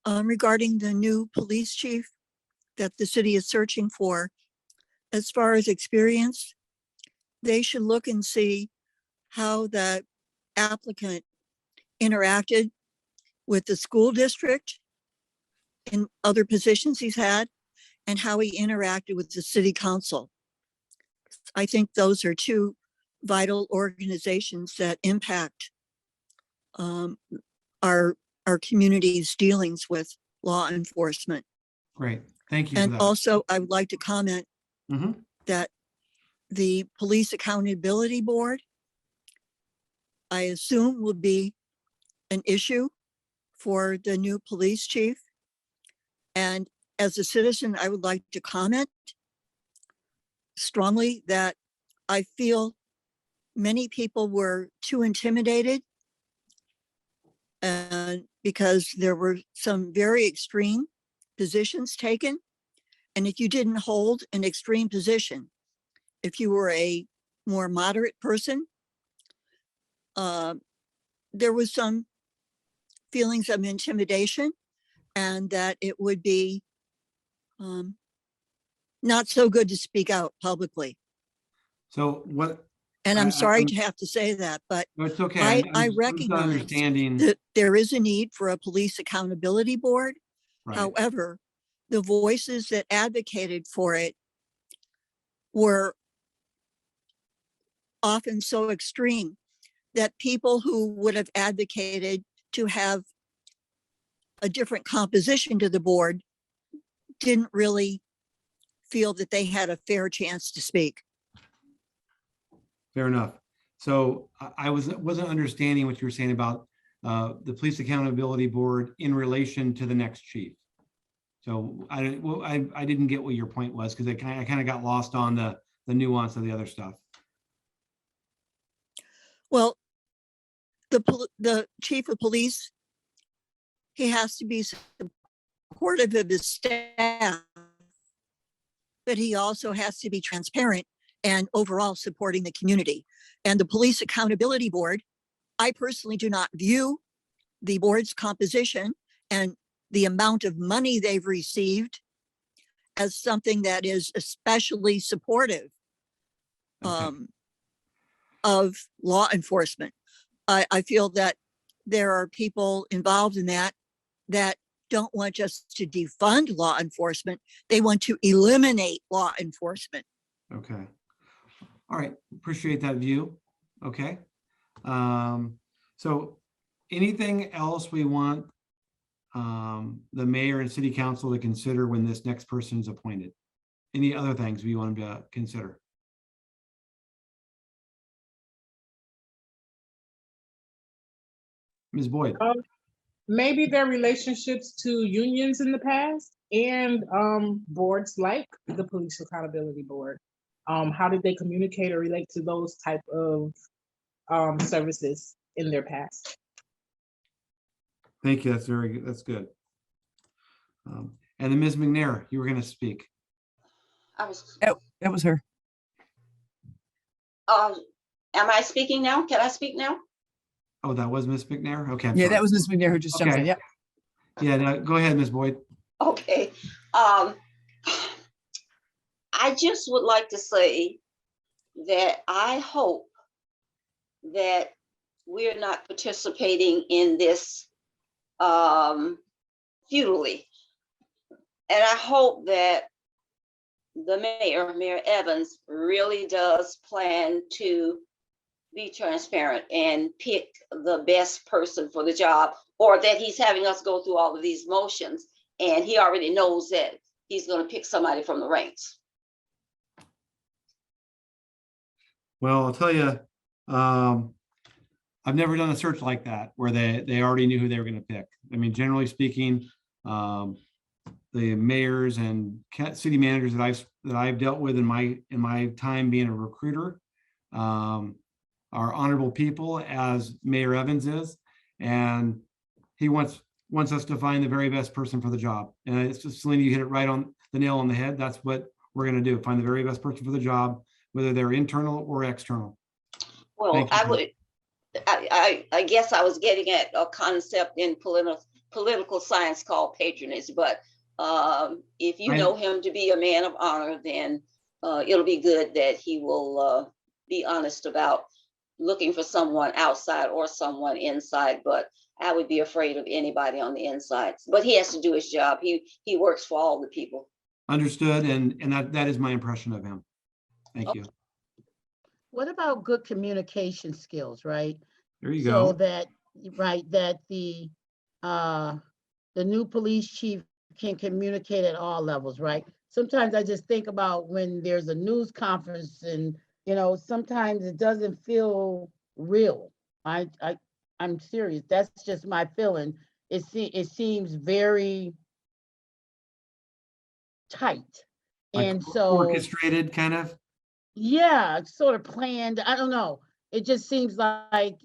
regarding the new police chief that the city is searching for, as far as experience, they should look and see how that applicant interacted with the school district in other positions he's had, and how he interacted with the city council. I think those are two vital organizations that impact our community's dealings with law enforcement. Great, thank you for And that. also, I would like to comment Mhm. that the Police Accountability Board, I assume, will be an issue for the new police chief. And as a citizen, I would like to comment strongly that I feel many people were too intimidated, and because there were some very extreme positions taken. And if you didn't hold an extreme position, if you were a more moderate person, there was some feelings of intimidation, and that it would be not so good to speak out publicly. So what? And I'm sorry I'm- to have to say that, but No, it's okay. I I'm just recognize understanding. that there is a need for a police accountability board. Right. However, the voices that advocated for it were often so extreme that people who would have advocated to have a different composition to the board didn't really feel that they had a fair chance to speak. Fair enough. So I wasn't understanding what you were saying about the Police Accountability Board in relation to the next chief. So I didn't get what your point was, because I kind of got lost on the nuance of the other stuff. Well, the chief of police, he has to be supportive of his staff, but he also has to be transparent and overall supporting the community. And the Police Accountability Board, I personally do not view the board's composition and the amount of money they've received as something that is especially supportive of law enforcement. I feel that there are people involved in that don't want just to defund law enforcement. They want to eliminate law enforcement. Okay. All right. Appreciate that view. Okay. So anything else we want the mayor and city council to consider when this next person is appointed? Any other things we want to consider? Ms. Boyd. Maybe their relationships to unions in the past and boards like the Police Accountability Board. How did they communicate or relate to those type of services in their past? Thank you. That's very good. That's good. And then Ms. McNair, you were going to speak. That was her. Am I speaking now? Can I speak now? Oh, that was Ms. McNair? Okay. I'm Yeah, sorry. that was Ms. McNair who just jumped in. Okay. Yep. Yeah, no, go ahead, Ms. Boyd. Okay. I just would like to say that I hope that we're not participating in this futilely. And I hope that the Mayor Evans, really does plan to be transparent and pick the best person for the job, or that he's having us go through all of these motions and he already knows that he's going to pick somebody from the ranks. Well, I'll tell you, I've never done a search like that where they already knew who they were going to pick. I mean, generally speaking, the mayors and city managers that I've dealt with in my time being a recruiter are honorable people, as Mayor Evans is, and he wants wants us to find the very best person for the job. And it's just, Selena, you hit it right on the nail on the head. That's what we're going to do. Find the very best person for the job, whether they're internal or external. Well, Thank you. I would, I guess I was getting at a concept in political science called patronage, but if you know him to be a man of honor, then it'll be good that he will be honest about looking for someone outside or someone inside, but I would be afraid of anybody on the inside. But he has to do his job. He works for all the people. Understood, and that is my impression of him. Thank you. What about good communication skills, right? There you So go. that, right, that the new police chief can communicate at all levels, right? Sometimes I just think about when there's a news conference and, you know, sometimes it doesn't feel real. I'm serious. That's just my feeling. It seems very tight. Like And so, orchestrated, kind of. yeah, it's sort of planned. I don't know. It just seems like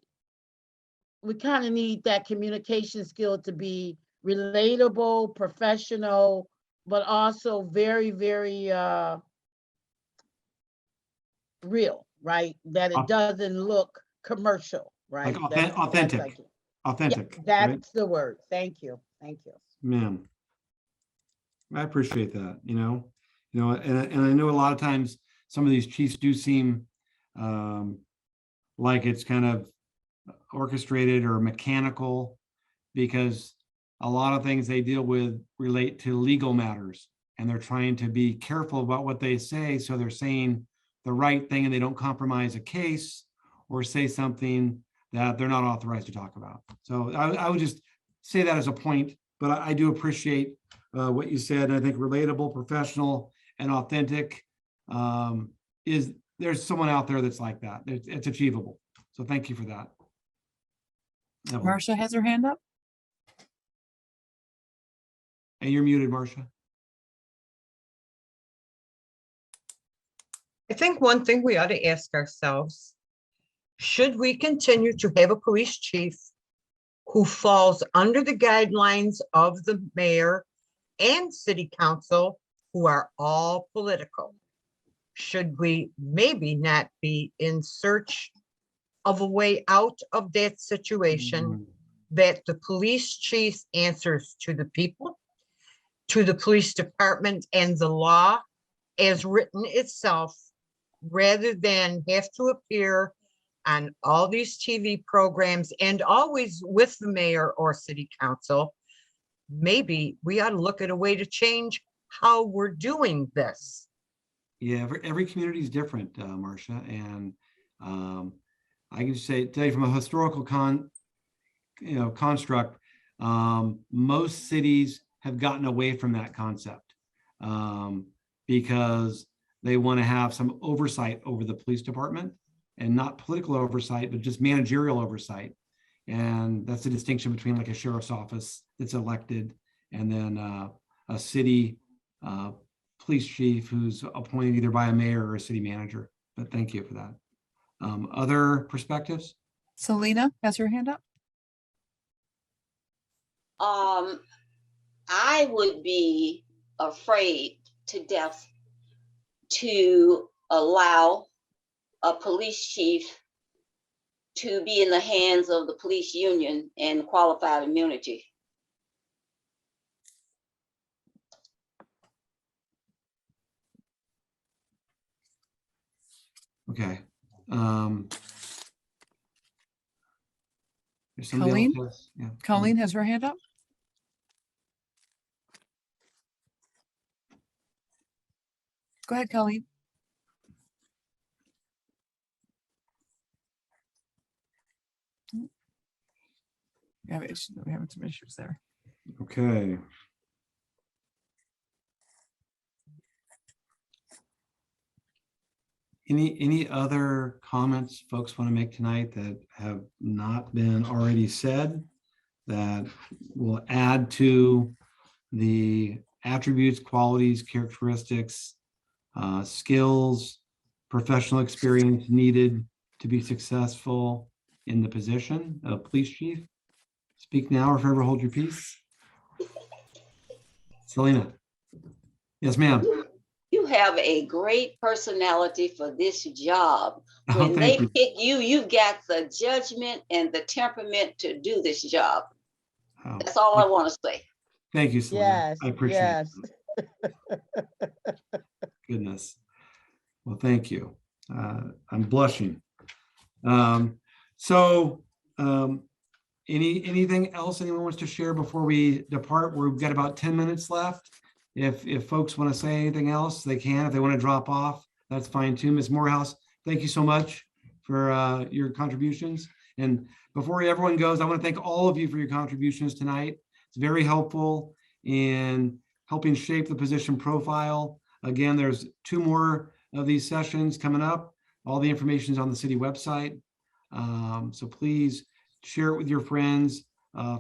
we kind of need that communication skill to be relatable, professional, but also very, very real, right? That it doesn't look commercial, right? Like authentic. Authentic. Yeah, right? that's the word. Thank you. Thank you. Man, I appreciate that. And I know a lot of times some of these chiefs do seem like it's kind of orchestrated or mechanical, because a lot of things they deal with relate to legal matters, and they're trying to be careful about what they say. So they're saying the right thing and they don't compromise a case or say something that they're not authorized to talk about. So I would just say that as a point, but I do appreciate what you said. And I think relatable, professional, and authentic is there's someone out there that's like that. It's achievable. So thank you for that. Evelyn. Marcia has her hand up. And you're muted, Marcia. I think one thing we ought to ask ourselves, should we continue to have a police chief who falls under the guidelines of the mayor and city council, who are all political? Should we maybe not be in search of a way out of that situation, that the police chief answers to the people, to the police department and the law as written itself, rather than have to appear on all these TV programs and always with the mayor or city council? Maybe we ought to look at a way to change how we're doing this. Yeah, every community is different, Marcia, and I can tell you from a historical construct, most cities have gotten away from that concept because they want to have some oversight over the police department, and not political oversight, but just managerial oversight. And that's the distinction between like a sheriff's office that's elected and then a city police chief who's appointed either by a mayor or a city manager. But thank you for that. Other perspectives? Selena has her hand up. I would be afraid to death to allow a police chief to be in the hands of the police union and qualified immunity. Okay. Colleen? Yeah. Colleen has her hand up. Go ahead, Colleen. Yeah, we're having some issues there. Okay. Any other comments folks want to make tonight that have not been already said that will add to the attributes, qualities, characteristics, skills, professional experience needed to be successful in the position of police chief? Speak now or forever hold your peace. Selena. Yes, ma'am. You have a great personality for this job. Oh, When they thank you. pick you, you've got the judgment and the temperament to do this job. Oh, That's all I want to say. thank you, Selena. Yes, I appreciate yes. it. Goodness. Well, thank you. I'm blushing. Anything else anyone wants to share before we depart? We've got about 10 minutes left. If folks want to say anything else, they can. If they want to drop off, that's fine too. Ms. Morehouse, thank you so much for your contributions. And before everyone goes, I want to thank all of you for your contributions tonight. It's very helpful in helping shape the position profile. Again, there's 2 more of these sessions coming up. All the information is on the city website. So please share it with your friends.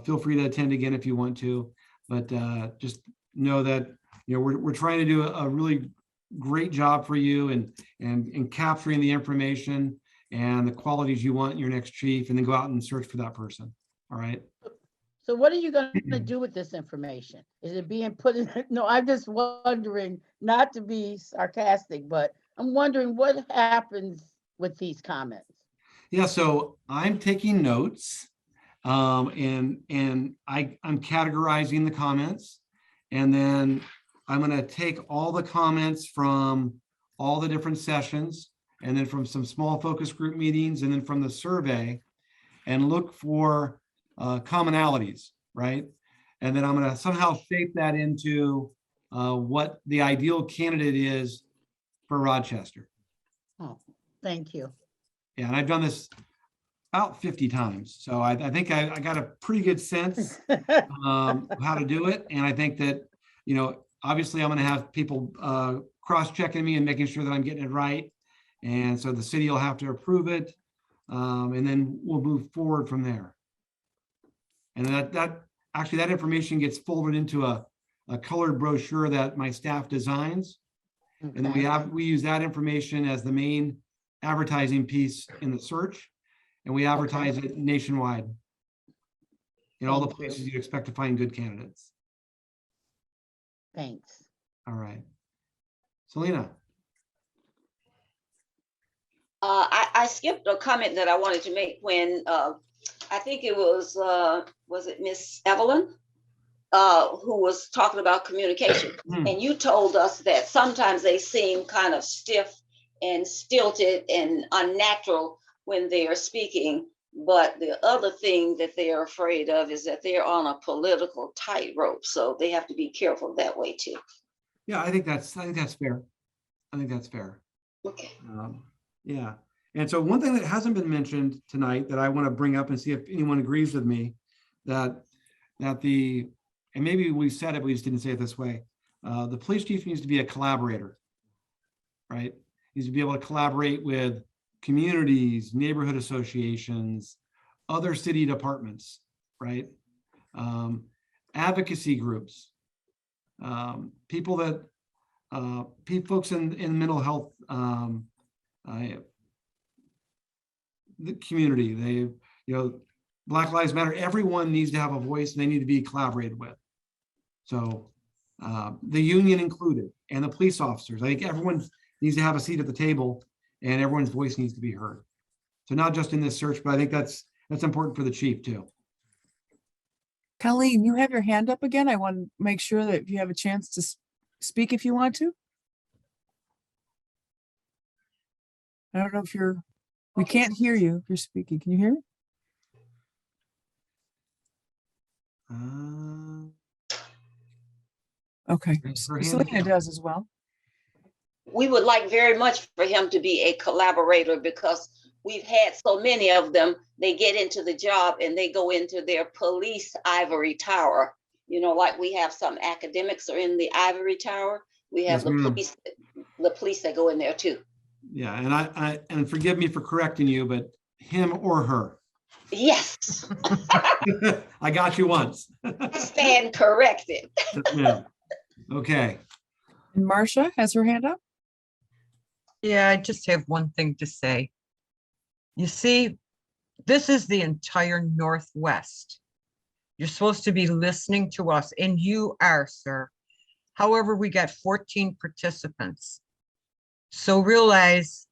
Feel free to attend again if you want to, but just know that we're trying to do a really great job for you and capturing the information and the qualities you want in your next chief, and then go out and search for that person. All right. So what are you going to do with this information? Is it being put in? No, I'm just wondering, not to be sarcastic, but I'm wondering what happens with these comments. Yeah, so I'm taking notes, and I'm categorizing the comments, and then I'm going to take all the comments from all the different sessions, and then from some small focus group meetings, and then from the survey, and look for commonalities, right? And then I'm going to somehow shape that into what the ideal candidate is for Rochester. Oh, thank you. Yeah, and I've done this about 50 times. So I think I got a pretty good sense of how to do it. And I think that, obviously I'm going to have people cross-checking me and making sure that I'm getting it right. And so the city will have to approve it. And then we'll move forward from there. And that information gets folded into a colored brochure that my staff designs. Okay. And then we use that information as the main advertising piece in the search, and we advertise it nationwide in all the Thank you. places you'd expect to find good candidates. Thanks. All right. Selena. I skipped a comment that I wanted to make when I think it was it Miss Evelyn who was talking about communication. And you told us that sometimes they seem kind of stiff and stilted and unnatural when they are speaking. But the other thing that they are afraid of is that they're on a political tightrope. So they have to be careful that way too. Yeah, I think that's fair. I think that's fair. Okay. Yeah. And so one thing that hasn't been mentioned tonight that I want to bring up and see if anyone agrees with me, and maybe we said it, we just didn't say it this way. The police chief needs to be a collaborator, right? Needs to be able to collaborate with communities, neighborhood associations, other city departments, right? Advocacy groups, people that, folks in mental health, the community, Black Lives Matter, everyone needs to have a voice and they need to be collaborated with. So the union included and the police officers, I think everyone needs to have a seat at the table and everyone's voice needs to be heard. So not just in this search, but I think that's important for the chief too. Colleen, you have your hand up again. I want to make sure that you have a chance to speak if you want to. I don't know if we can't hear you if you're speaking. Can you hear me? Okay, Selena does as well. We would like very much for him to be a collaborator because we've had so many of them. They get into the job and they go into their police ivory tower. Like we have some academics are in the ivory tower. We have the police that go in there too. Yeah, and and forgive me for correcting you, but him or her. Yes. I got you once. Stand corrected. Yeah. Okay. And Marcia has her hand up. Yeah, I just have one thing to say. You see, this is the entire Northwest. You're supposed to be listening to us, and you are, sir. However, we got 14 participants. So realize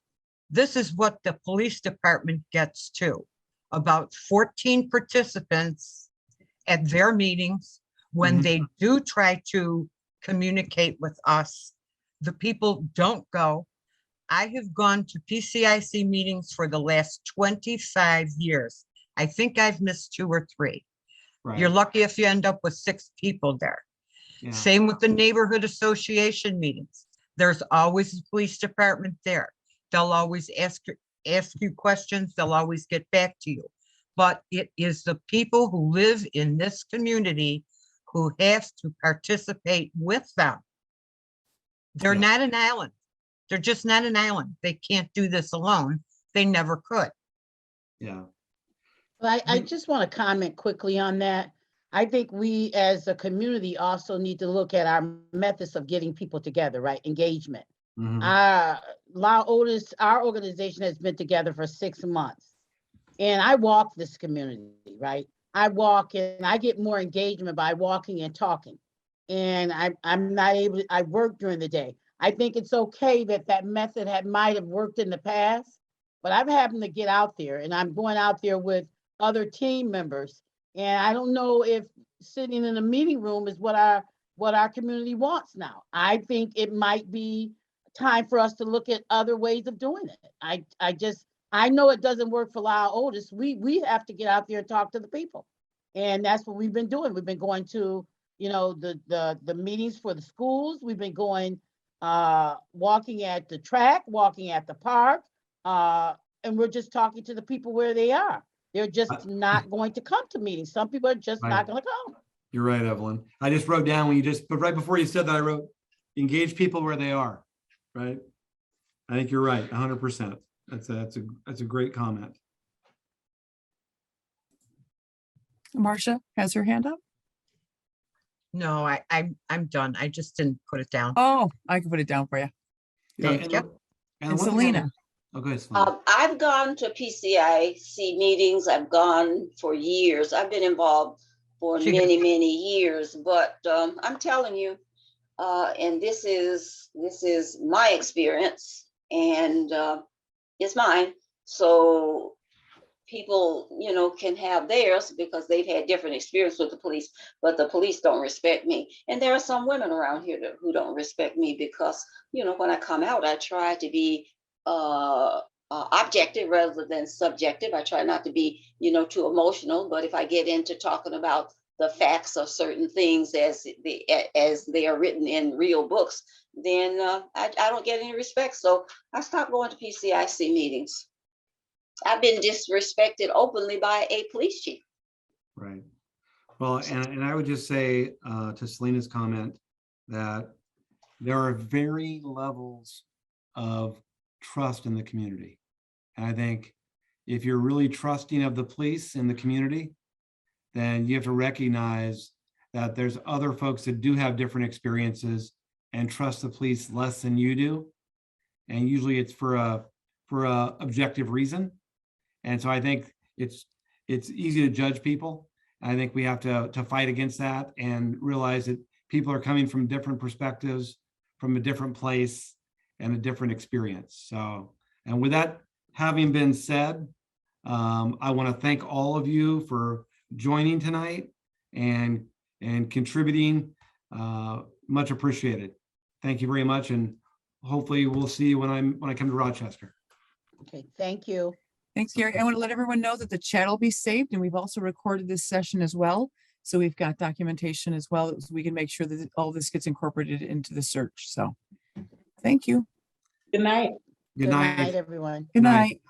this is what the police department gets too. About 14 participants at their meetings. When Mhm. they do try to communicate with us, the people don't go. I have gone to PCIC meetings for the last 25 years. I think I've missed 2 or 3. You're Right. lucky if you end up with 6 people there. Yeah. Same with the neighborhood association meetings. There's always a police department there. They'll always ask you questions. They'll always get back to you. But it is the people who live in this community who have to participate with them. They're Yeah. not an island. They're just not an island. They can't do this alone. They never could. Yeah. But I Mm. just want to comment quickly on that. I think we as a community also need to look at our methods of getting people together, right? Engagement. Mhm. Our organization has been together for 6 months. And I walk this community, right? I walk and I get more engagement by walking and talking. And I'm not able, I work during the day. I think it's okay that method might have worked in the past, but I'm having to get out there and I'm going out there with other team members. And I don't know if sitting in a meeting room is what our community wants now. I think it might be time for us to look at other ways of doing it. I know it doesn't work for Lyle Otis. We have to get out there and talk to the people. And that's what we've been doing. We've been going to, the meetings for the schools. We've been going, walking at the track, walking at the park. And we're just talking to the people where they are. They're just not going to come to meetings. Some people are just Right. not going to come. You're right, Evelyn. I just wrote down but right before you said that, I wrote, engage people where they are, right? I think you're right, 100%. That's a great comment. Marcia has her hand up. No, I'm done. I just didn't put it down. Oh, I can put it down for you. Yeah, Thank you. And one thing Selena. Okay, Selena. I've gone to PCIC meetings. I've gone for years. I've been involved for She- many years, but I'm telling you, and this is my experience, and it's mine. So people, can have theirs because they've had different experience with the police, but the police don't respect me. And there are some women around here who don't respect me because, when I come out, I try to be objective rather than subjective. I try not to be, too emotional, but if I get into talking about the facts of certain things as they are written in real books, then I don't get any respect. So I stopped going to PCIC meetings. I've been disrespected openly by a police chief. Right. Well, and I would just say to Selena's comment that there are very levels of trust in the community. And I think if you're really trusting of the police in the community, then you have to recognize that there's other folks that do have different experiences and trust the police less than you do. And usually it's for a objective reason. And so I think it's easy to judge people. I think we have to fight against that and realize that people are coming from different perspectives, from a different place and a different experience. So, and with that having been said, I want to thank all of you for joining tonight and contributing. Much appreciated. Thank you very much. And hopefully we'll see you when I come to Rochester. Okay, thank you. Thanks, Gary. I want to let everyone know that the chat will be saved and we've also recorded this session as well. So we've got documentation as well. So we can make sure that all this gets incorporated into the search. So thank you. Good night. Good night. Everyone. Good Night. night.